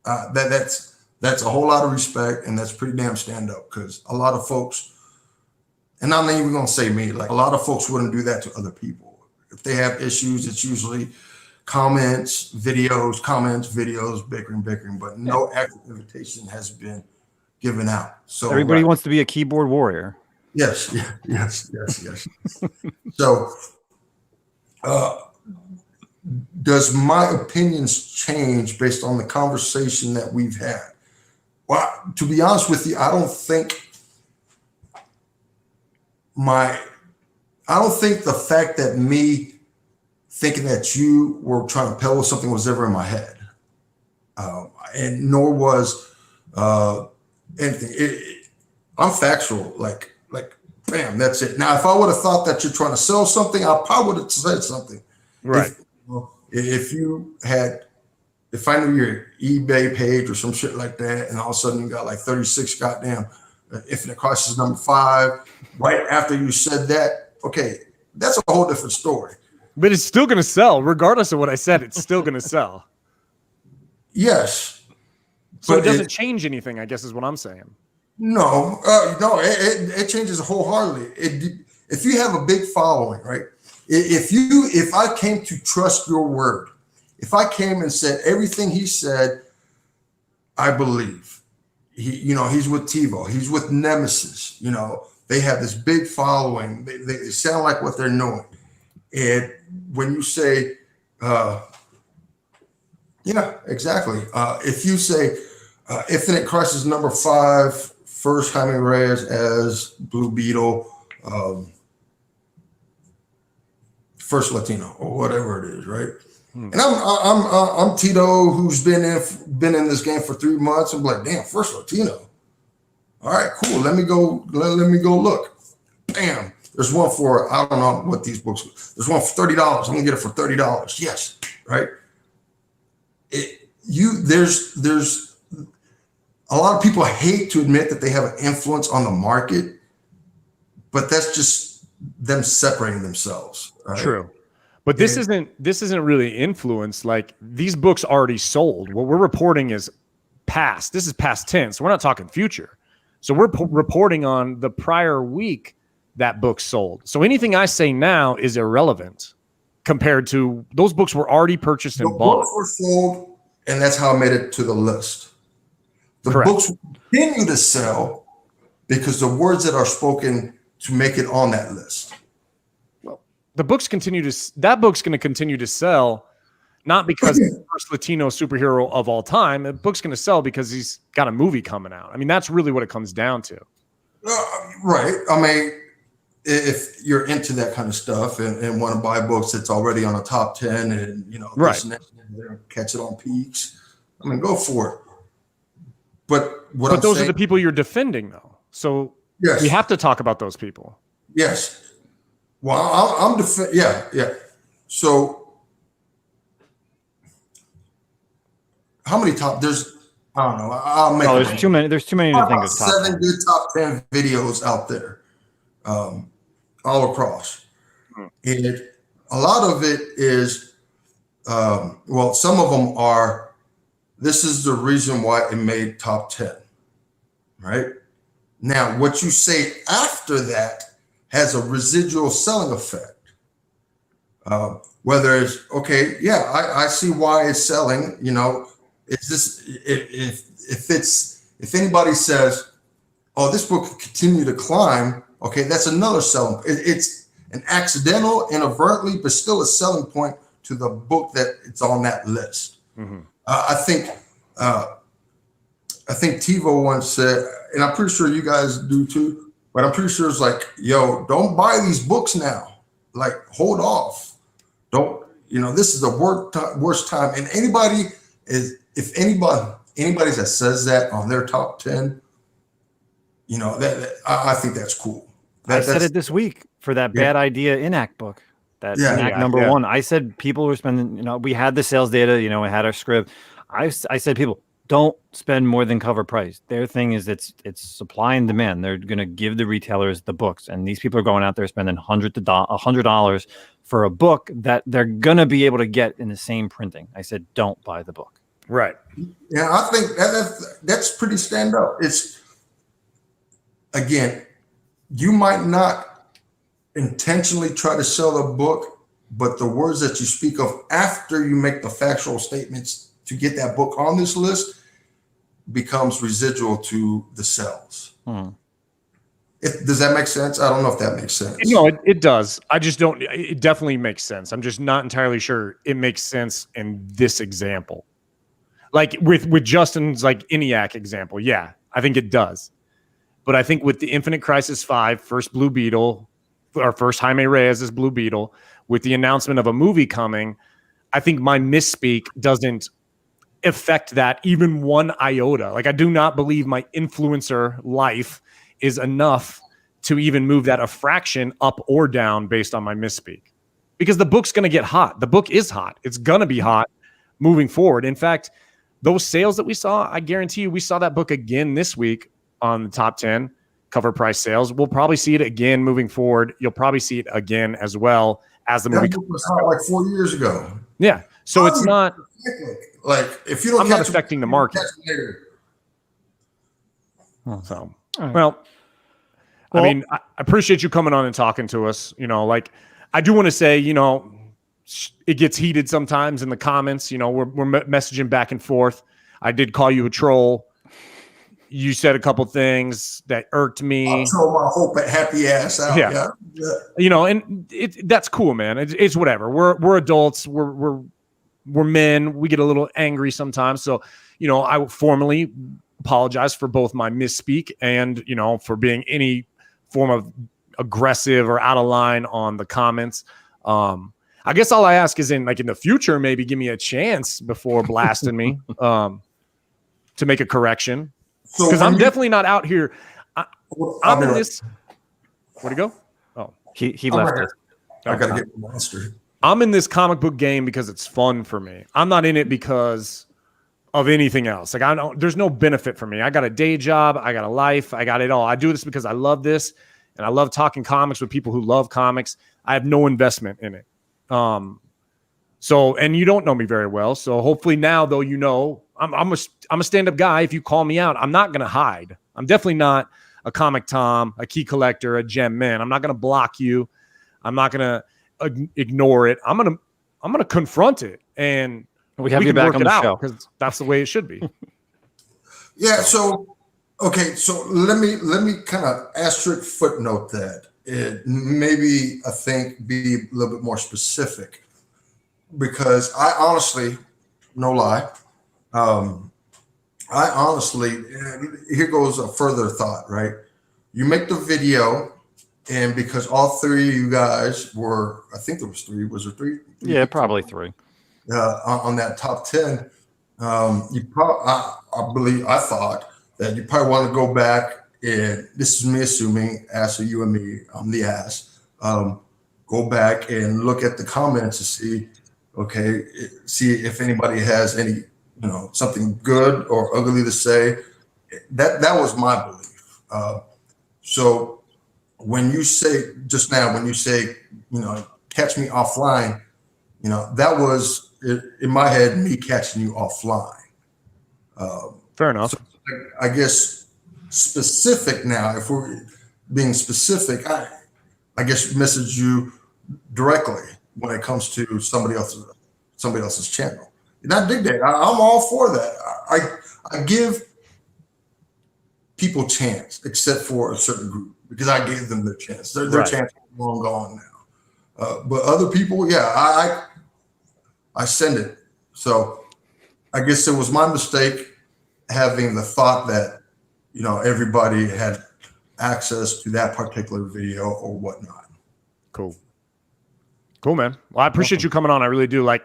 That's a whole lot of respect, and that's pretty damn stand up because a lot of folks, and I'm not even gonna say me, like a lot of folks wouldn't do that to other people. If they have issues, it's usually comments, videos, bickering, but no actual invitation has been given out. So everybody wants to be a keyboard warrior. Yes. So, does my opinions change based on the conversation that we've had? Well, to be honest with you, I don't think the fact that me thinking that you were trying to peddle something was ever in my head. And nor was anything. I'm factual, like, bam, that's it. Now, if I would have thought that you're trying to sell something, I probably would have said something. Right. If I knew your eBay page or some shit like that, and all of a sudden you got like 36 goddamn Infinite Crisis number 5, right after you said that, okay, that's a whole different story. But it's still going to sell, regardless of what I said. It's still going to sell. Yes. So it doesn't change anything, I guess, is what I'm saying. No, it changes wholeheartedly. If you have a big following, right? If I came to trust your word, if I came and said everything he said, I believe. He's with TiVo, he's with Nemesis. They have this big following. They sound like what they're knowing. And when you say, yeah, exactly. If you say Infinite Crisis number 5, first Jaime Reyes as Blue Beetle, first Latino or whatever it is, right? And I'm Tito, who's been in this game for 3 months. I'm like, damn, first Latino. All right, cool. Let me go look. Bam. There's one for, I don't know what these books. There's one for $30. I'm gonna get it for $30. Yes, right. There's a lot of people hate to admit that they have an influence on the market, but that's just them separating themselves. Right? True. But this isn't really influence. Like, these books already sold. What we're reporting is past. This is past tense. We're not talking future. So we're reporting on the prior week that book sold. So anything I say now is irrelevant compared to those books were already purchased and bought. Books were sold, and that's how I made it to the list. The Correct. books will continue to sell because the words that are spoken to make it on that list. That book's going to continue to sell, not because it's the first Latino superhero of all time. The book's going to sell because he's got a movie coming out. I mean, that's really what it comes down to. Right. I mean, if you're into that kind of stuff and want to buy books that's already on a top 10 and, right, this and that, catch it on peaks, I mean, go for it. But those are the people you're defending, though. So yes, we have to talk about those people. Yes. Well, I'm yeah. So how many there's, I don't know. I'll make there's too many. There's too many to think of. 7 good top 10 videos out there, all across. And a lot of it is, some of them are, this is the reason why it made top 10, right? Now, what you say after that has a residual selling effect. Whether it's, okay, yeah, I see why it's selling, it's this, if anybody says, oh, this book could continue to climb, okay, that's another selling. It's an accidental, inadvertently, but still a selling point to the book that it's on that list. Mm-hmm. I think TiVo once said, and I'm pretty sure you guys do too, but I'm pretty sure it's like, yo, don't buy these books now. Like, hold off. Don't, this is the worst time. And if anybody that says that on their top 10, I think that's cool. I said it this week for that Bad Idea Inact book. That Inact number 1. I said people were spending, we had the sales data, we had our script. I said people, don't spend more than cover price. Their thing is it's supply and demand. They're going to give the retailers the books, and these people are going out there spending $100 for a book that they're going to be able to get in the same printing. I said, don't buy the book. Right. Yeah, I think that's pretty stand up. It's, again, you might not intentionally try to sell a book, but the words that you speak of after you make the factual statements to get that book on this list becomes residual to the sales. Does that make sense? I don't know if that makes sense. No, it does. I just don't. It definitely makes sense. I'm just not entirely sure it makes sense in this example. Like with Justin's ENIAC example, yeah, I think it does. But I think with the Infinite Crisis 5, first Blue Beetle, or first Jaime Reyes as Blue Beetle, with the announcement of a movie coming, I think my misspeak doesn't affect that even one iota. Like, I do not believe my influencer life is enough to even move that a fraction up or down based on my misspeak. Because the book's going to get hot. The book is hot. It's going to be hot moving forward. In fact, those sales that we saw, I guarantee you we saw that book again this week on the top 10 cover price sales. We'll probably see it again moving forward. You'll probably see it again as well as the That movie. book was out like 4 years ago. Yeah. So it's not like if you don't. I'm not affecting the market. So, well, I mean, I appreciate you coming on and talking to us. You know, like I do want to say, you know, it gets heated sometimes in the comments. You know, we're messaging back and forth. I did call you a troll. You said a couple things that irked me. I'll throw my hope at happy ass out. Yeah. You know, and that's cool, man. It's whatever. We're adults. We're men. We get a little angry sometimes. So, you know, I formally apologize for both my misspeak and, you know, for being any form of aggressive or out of line on the comments. I guess all I ask is in the future, maybe give me a chance before blasting me to make a correction. Because I'm definitely not out here. I'm in this. Where'd he go? Oh, he left us. I gotta get the monster. I'm in this comic book game because it's fun for me. I'm not in it because of anything else. Like there's no benefit for me. I got a day job. I got a life. I got it all. I do this because I love this, and I love talking comics with people who love comics. I have no investment in it. So, and you don't know me very well. So hopefully now, though, you know, I'm a stand-up guy. If you call me out, I'm not going to hide. I'm definitely not a comic Tom, a key collector, a gem man. I'm not going to block you. I'm not going to ignore it. I'm going to confront it. And we have you back on the show because that's the way it should be. Yeah. So, okay. So let me kind of asterisk footnote that. It maybe I think be a little bit more specific, because I honestly, no lie, here goes a further thought, right? You make the video, and because all three of you guys were, I think there was three, was there three? Yeah, probably three. On that top 10, I thought that you probably want to go back. And this is me assuming, ass of you and me, I'm the ass. Go back and look at the comments to see if anybody has any, you know, something good or ugly to say. That was my belief. So when you say just now, you know, catch me offline, you know, that was in my head me catching you offline. Fair enough. So I guess. Specific now, if we're being specific, I guess message you directly when it comes to somebody else's channel. And I dig that. I'm all for that. I give people chance, except for a certain group, because I gave them their chance. Their chance is long gone now. But other people, yeah, I send it. So I guess it was my mistake having the thought that, you know, everybody had access to that particular video or whatnot. Cool, man. Well, I appreciate you coming on. I really do. Like,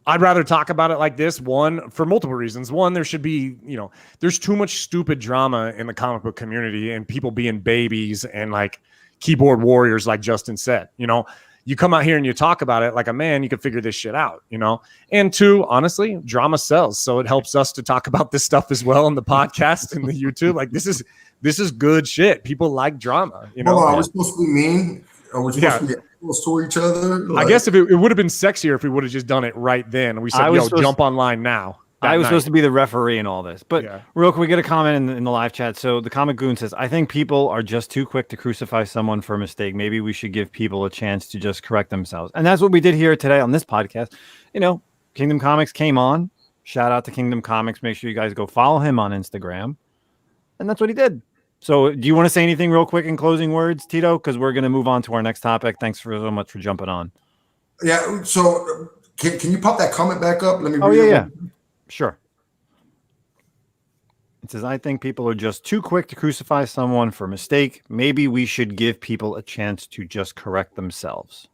I'd rather talk about it like this. One, for multiple reasons. One, there should be, you know, there's too much stupid drama in the comic book community and people being babies and like keyboard warriors, like Justin said. You know, you come out here and you talk about it like a man, you can figure this shit out, you know? And two, honestly, drama sells. So it helps us to talk about this stuff as well on the podcast and the YouTube. Like this is good shit. People like drama, you know? Are we supposed to be mean? Are we supposed to be close to each other? Like, I guess if it would have been sexier if we would have just done it right then. We said, jump online now. I was supposed to be the referee in all this. But real quick, we get a comment in the live chat. So the Comic Goon says, I think people are just too quick to crucify someone for a mistake. Maybe we should give people a chance to just correct themselves. And that's what we did here today on this podcast. You know, Kingdom Comics came on. Shout out to Kingdom Comics. Make sure you guys go follow him on Instagram. And that's what he did. So do you want to say anything real quick in closing words, Tito? Because we're going to move on to our next topic. Thanks so much for jumping on. Yeah. So can you pop that comment back up? Let me read it. Yeah. Sure. It says, I think people are just too quick to crucify someone for a mistake. Maybe we should give people a chance to just correct themselves.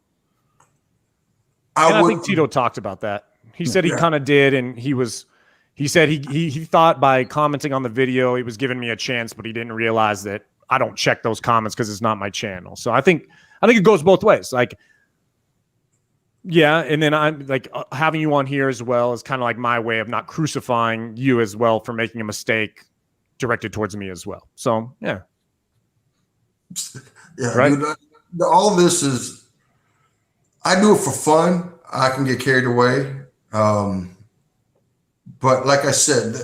I think Tito talked about that. He said he kind of did, and he said he thought by commenting on the video he was giving me a chance, but he didn't realize that I don't check those comments because it's not my channel. So I think it goes both ways. Like, yeah, and then I'm like having you on here as well is kind of like my way of not crucifying you as well for making a mistake directed towards me as well. So yeah, right. Dude, all this is I do it for fun. I can get carried away. But like I said,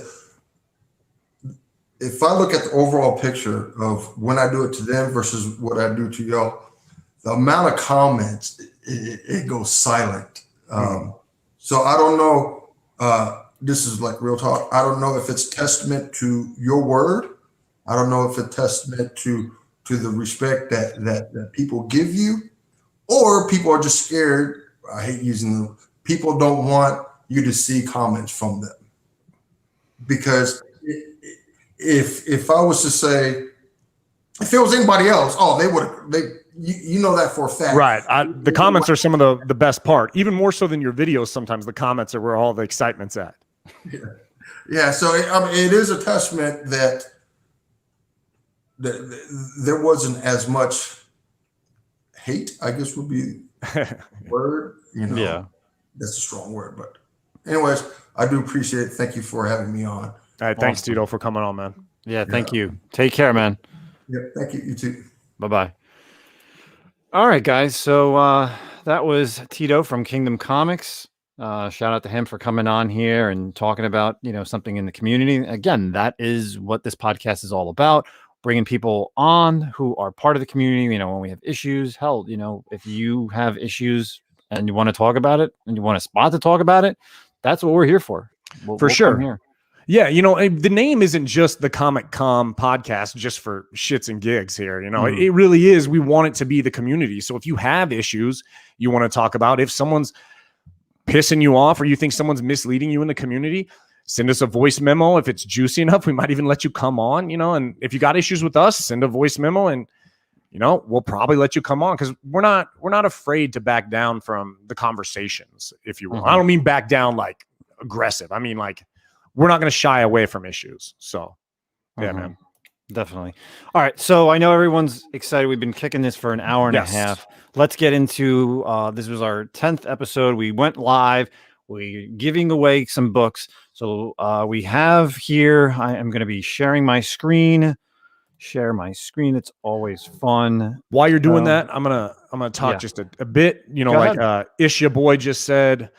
if I look at the overall picture of when I do it to them versus what I do to y'all, the amount of comments, it goes silent. So I don't know. This is like real talk. I don't know if it's testament to your word. I don't know if it's testament to the respect that people give you, or people are just scared. I hate using them. People don't want you to see comments from them, because if I was to say, if it was anybody else, oh, they would. You know that for a fact, right? The comments are some of the best part, even more so than your videos. Sometimes the comments are where all the excitement's at. Yeah. So it is a testament that there wasn't as much hate, I guess would be the word. Yeah. That's a strong word, but anyways, I do appreciate it. Thank you for having me on. All right, thanks, Tito, for coming on, man. Yeah, thank you. Take care, man. Yeah, thank you. You too. Bye-bye. All right, guys. So that was Tito from Kingdom Comics. Shout out to him for coming on here and talking about, something in the community. Again, that is what this podcast is all about. Bringing people on who are part of the community, when we have issues. Hell, if you have issues and you want to talk about it and you want a spot to talk about it, that's what we're here for. For sure. Come here. Yeah, the name isn't just the Comic Com podcast just for shits and gigs here. It really is. We want it to be the community. So if you have issues you want to talk about, if someone's pissing you off or you think someone's misleading you in the community, send us a voice memo. If it's juicy enough, we might even let you come on, and if you got issues with us, send a voice memo and, we'll probably let you come on, because we're not afraid to back down from the conversations, if you will. I don't mean back down like aggressive. I mean, like, we're not going to shy away from issues. So, yeah, man. Definitely. All right. So I know everyone's excited. We've been kicking this for an hour and a half. Let's get into, this was our 10th episode. We went live. We're giving away some books. So we have here, I am going to be sharing my screen. Share my screen. It's always fun. While you're doing that, I'm gonna talk just a bit. Ish, your boy just said,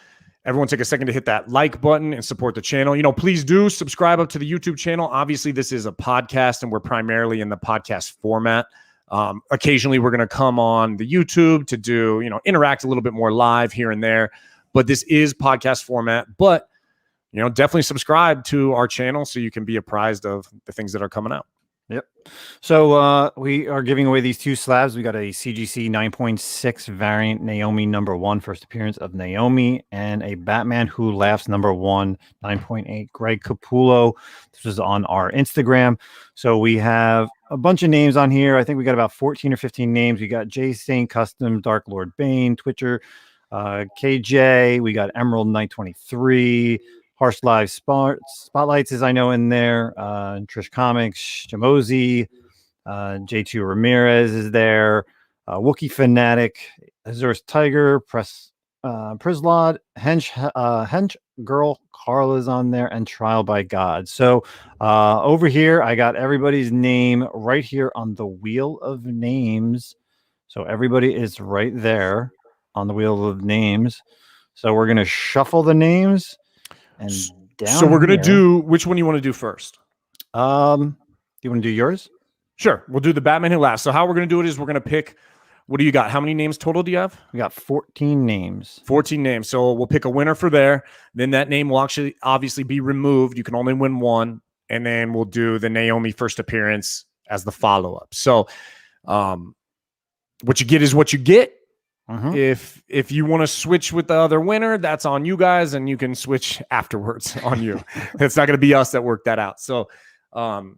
everyone take a second to hit that like button and support the channel. Please do subscribe up to the YouTube channel. Obviously, this is a podcast and we're primarily in the podcast format. Occasionally, we're going to come on the YouTube to do, interact a little bit more live here and there. But this is podcast format. But, definitely subscribe to our channel so you can be apprised of the things that are coming out. Yep. So we are giving away these two slabs. We got a CGC 9.6 variant Naomi #1, first appearance of Naomi, and a Batman Who Laughs #1 9.8 Greg Capullo. This was on our Instagram. So we have a bunch of names on here. I think we got about 14 or 15 names. We got Jay Stain Custom, Dark Lord Bane, Twitcher, KJ. We got Emerald 923. Harsh Live Spotlights, as I know, in there. Trish Comics, Jamozy, J2 Ramirez is there. Wookie Fanatic, Azurus Tiger, Prislod, Hench Girl Carla's on there, and Trial by God. So over here, I got everybody's name right here on the wheel of names. So everybody is right there on the wheel of names. So we're going to shuffle the names. And so we're going to do, which one you want to do first? Do you want to do yours? Sure. We'll do the Batman Who Laughs. So how we're going to do it is we're going to pick, what do you got? How many names total do you have? We got 14 names. 14 names. So we'll pick a winner for there. Then that name will actually obviously be removed. You can only win one. And then we'll do the Naomi first appearance as the follow-up. So what you get is what you get. If you want to switch with the other winner, that's on you guys, and you can switch afterwards on you. It's not going to be us that work that out. So I'll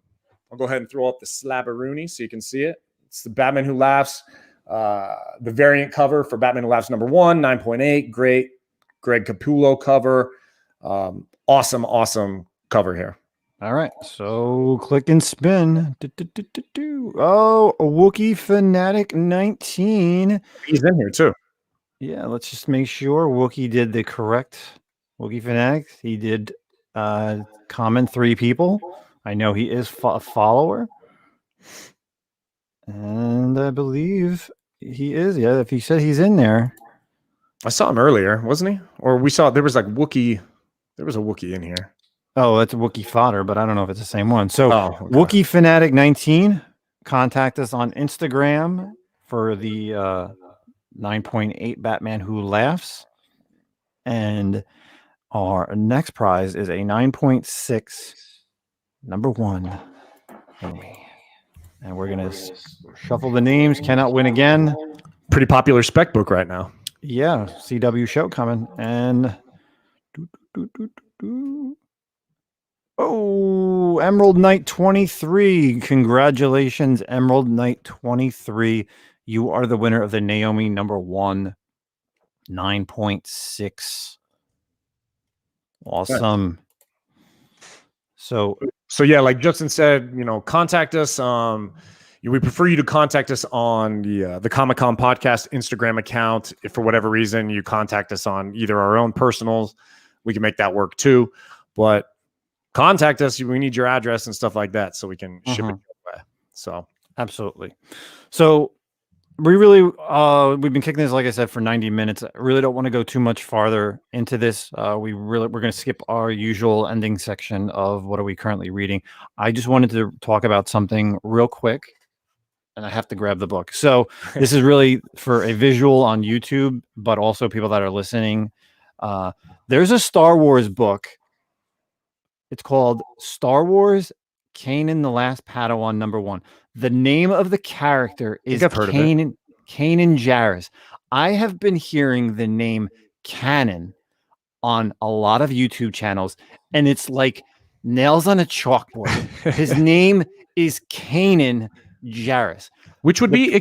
go ahead and throw up the slabberoonie so you can see it. It's the Batman Who Laughs, the variant cover for Batman Who Laughs #1, 9.8. Great Greg Capullo cover. Awesome cover here. All right, so click and spin. Oh, a Wookie Fanatic 19. He's in here too. Yeah, let's just make sure Wookie did the correct Wookie Fanatic. He did comment 3 people. I know he is a follower. And I believe he is. Yeah, if he said he's in there. I saw him earlier, wasn't he? Or we saw there was like Wookiee. There was a Wookiee in here. Oh, that's Wookiee Fodder, but I don't know if it's the same one. So Okay. Wookiee Fanatic 19, contact us on Instagram for the 9.8 Batman Who Laughs. And our next prize is a 9.6 number 1 Amy. And we're going to shuffle the names. Cannot win again. Pretty popular spec book right now. Yeah, CW show coming. And oh, Emerald Knight 23. Congratulations, Emerald Knight 23. You are the winner of the Naomi number 1 9.6. Awesome. So yeah, like Justin said, contact us. We prefer you to contact us on the Comic-Con podcast Instagram account. If for whatever reason you contact us on either our own personals, we can make that work too. But contact us. We need your address and stuff like that so we can ship it your way. So absolutely. So we really we've been kicking this, like I said, for 90 minutes. I really don't want to go too much farther into this. We're going to skip our usual ending section of what are we currently reading. I just wanted to talk about something real quick, and I have to grab the book. So this is really for a visual on YouTube, but also people that are listening. There's a Star Wars book. It's called Star Wars Kanan the Last Padawan number 1. The name of the character is Kanan Jarrus. I have been hearing the name Canon on a lot of YouTube channels, and it's like nails on a chalkboard. His name is Kanan Jarrus, which would be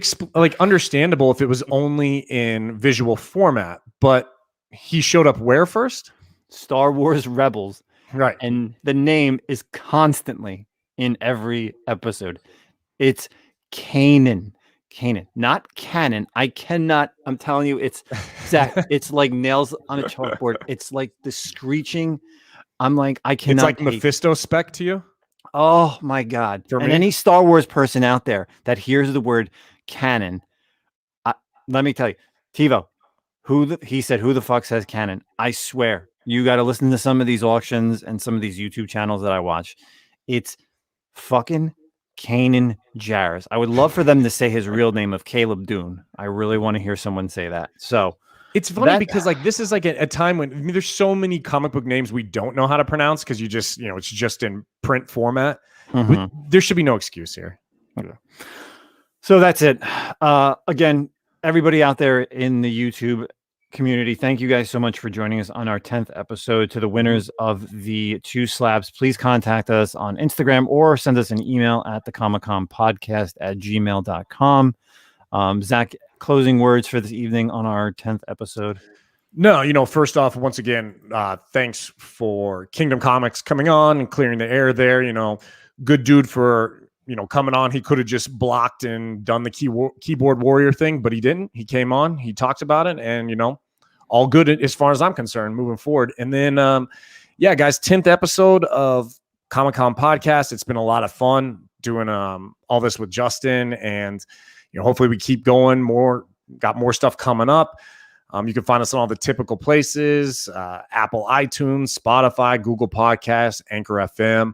understandable if it was only in visual format, but he showed up where first? Star Wars Rebels. Right. And the name is constantly in every episode. It's Kanan, not Canon. I'm telling you, it's Zach. It's like nails on a chalkboard. It's like the screeching. I'm like, I cannot. It's like Mephisto spec to you. Oh my God. And any Star Wars person out there that hears the word canon, let me tell you, TiVo, he said, who the fuck says canon? I swear, you got to listen to some of these auctions and some of these YouTube channels that I watch. It's fucking Kanan Jarrus. I would love for them to say his real name of Caleb Dune. I really want to hear someone say that. So it's funny because this is like a time when there's so many comic book names we don't know how to pronounce because you just, it's just in print format. But there should be no excuse here. Okay. So that's it. Again, everybody out there in the YouTube community, thank you guys so much for joining us on our 10th episode. To the winners of the 2 slabs, please contact us on Instagram or send us an email at thecomicconpodcast@gmail.com. Zach, closing words for this evening on our 10th episode. No, first off, once again, thanks for Kingdom Comics coming on and clearing the air there. Good dude for coming on. He could have just blocked and done the keyboard warrior thing, but he didn't. He came on, he talked about it, and all good as far as I'm concerned moving forward. And then guys, 10th episode of Comic-Con podcast. It's been a lot of fun doing all this with Justin, and hopefully we keep going. Got more stuff coming up. You can find us on all the typical places: Apple, iTunes, Spotify, Google Podcasts, Anchor FM.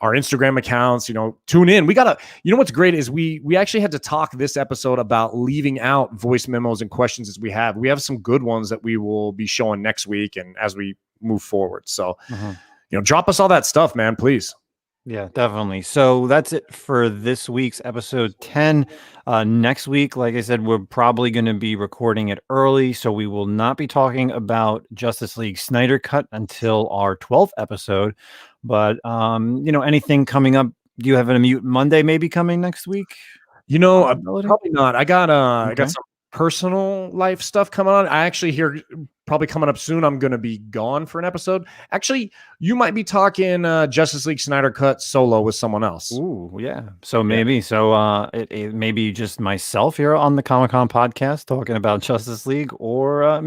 Our Instagram accounts, tune in. We gotta, what's great is we actually had to talk this episode about leaving out voice memos and questions as we have. We have some good ones that we will be showing next week and as we move forward. So, drop us all that stuff, man, please. Yeah, definitely. So that's it for this week's episode 10. Next week, like I said, we're probably going to be recording it early, so we will not be talking about Justice League Snyder Cut until our 12th episode. But anything coming up? Do you have a Mutant Monday maybe coming next week? Probably not. I got some personal life stuff coming on. I actually hear probably coming up soon. I'm going to be gone for an episode. Actually, you might be talking Justice League Snyder Cut solo with someone else. Ooh, yeah. So maybe. So it may be just myself here on the Comic-Con podcast talking about Justice League, or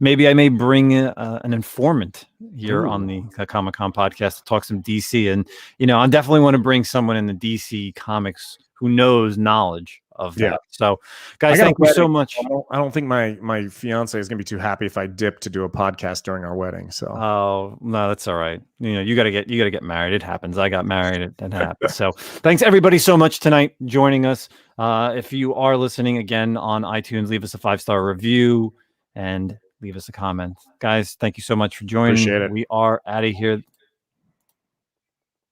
maybe I may bring an informant here on the Comic-Con podcast to talk some DC. And I definitely want to bring someone in the DC comics who knows knowledge of Yeah. that. So, guys, I got a thank you so wedding, much. I don't think my fiance is gonna be too happy if I dip to do a podcast during our wedding. So Oh no, that's all right. You know, you gotta get married. It happens. I got married. It happens. So thanks everybody so much tonight joining us. If you are listening again on iTunes, leave us a 5-star review and leave us a comment. Guys, thank you so much for joining. Appreciate it. We are out of here.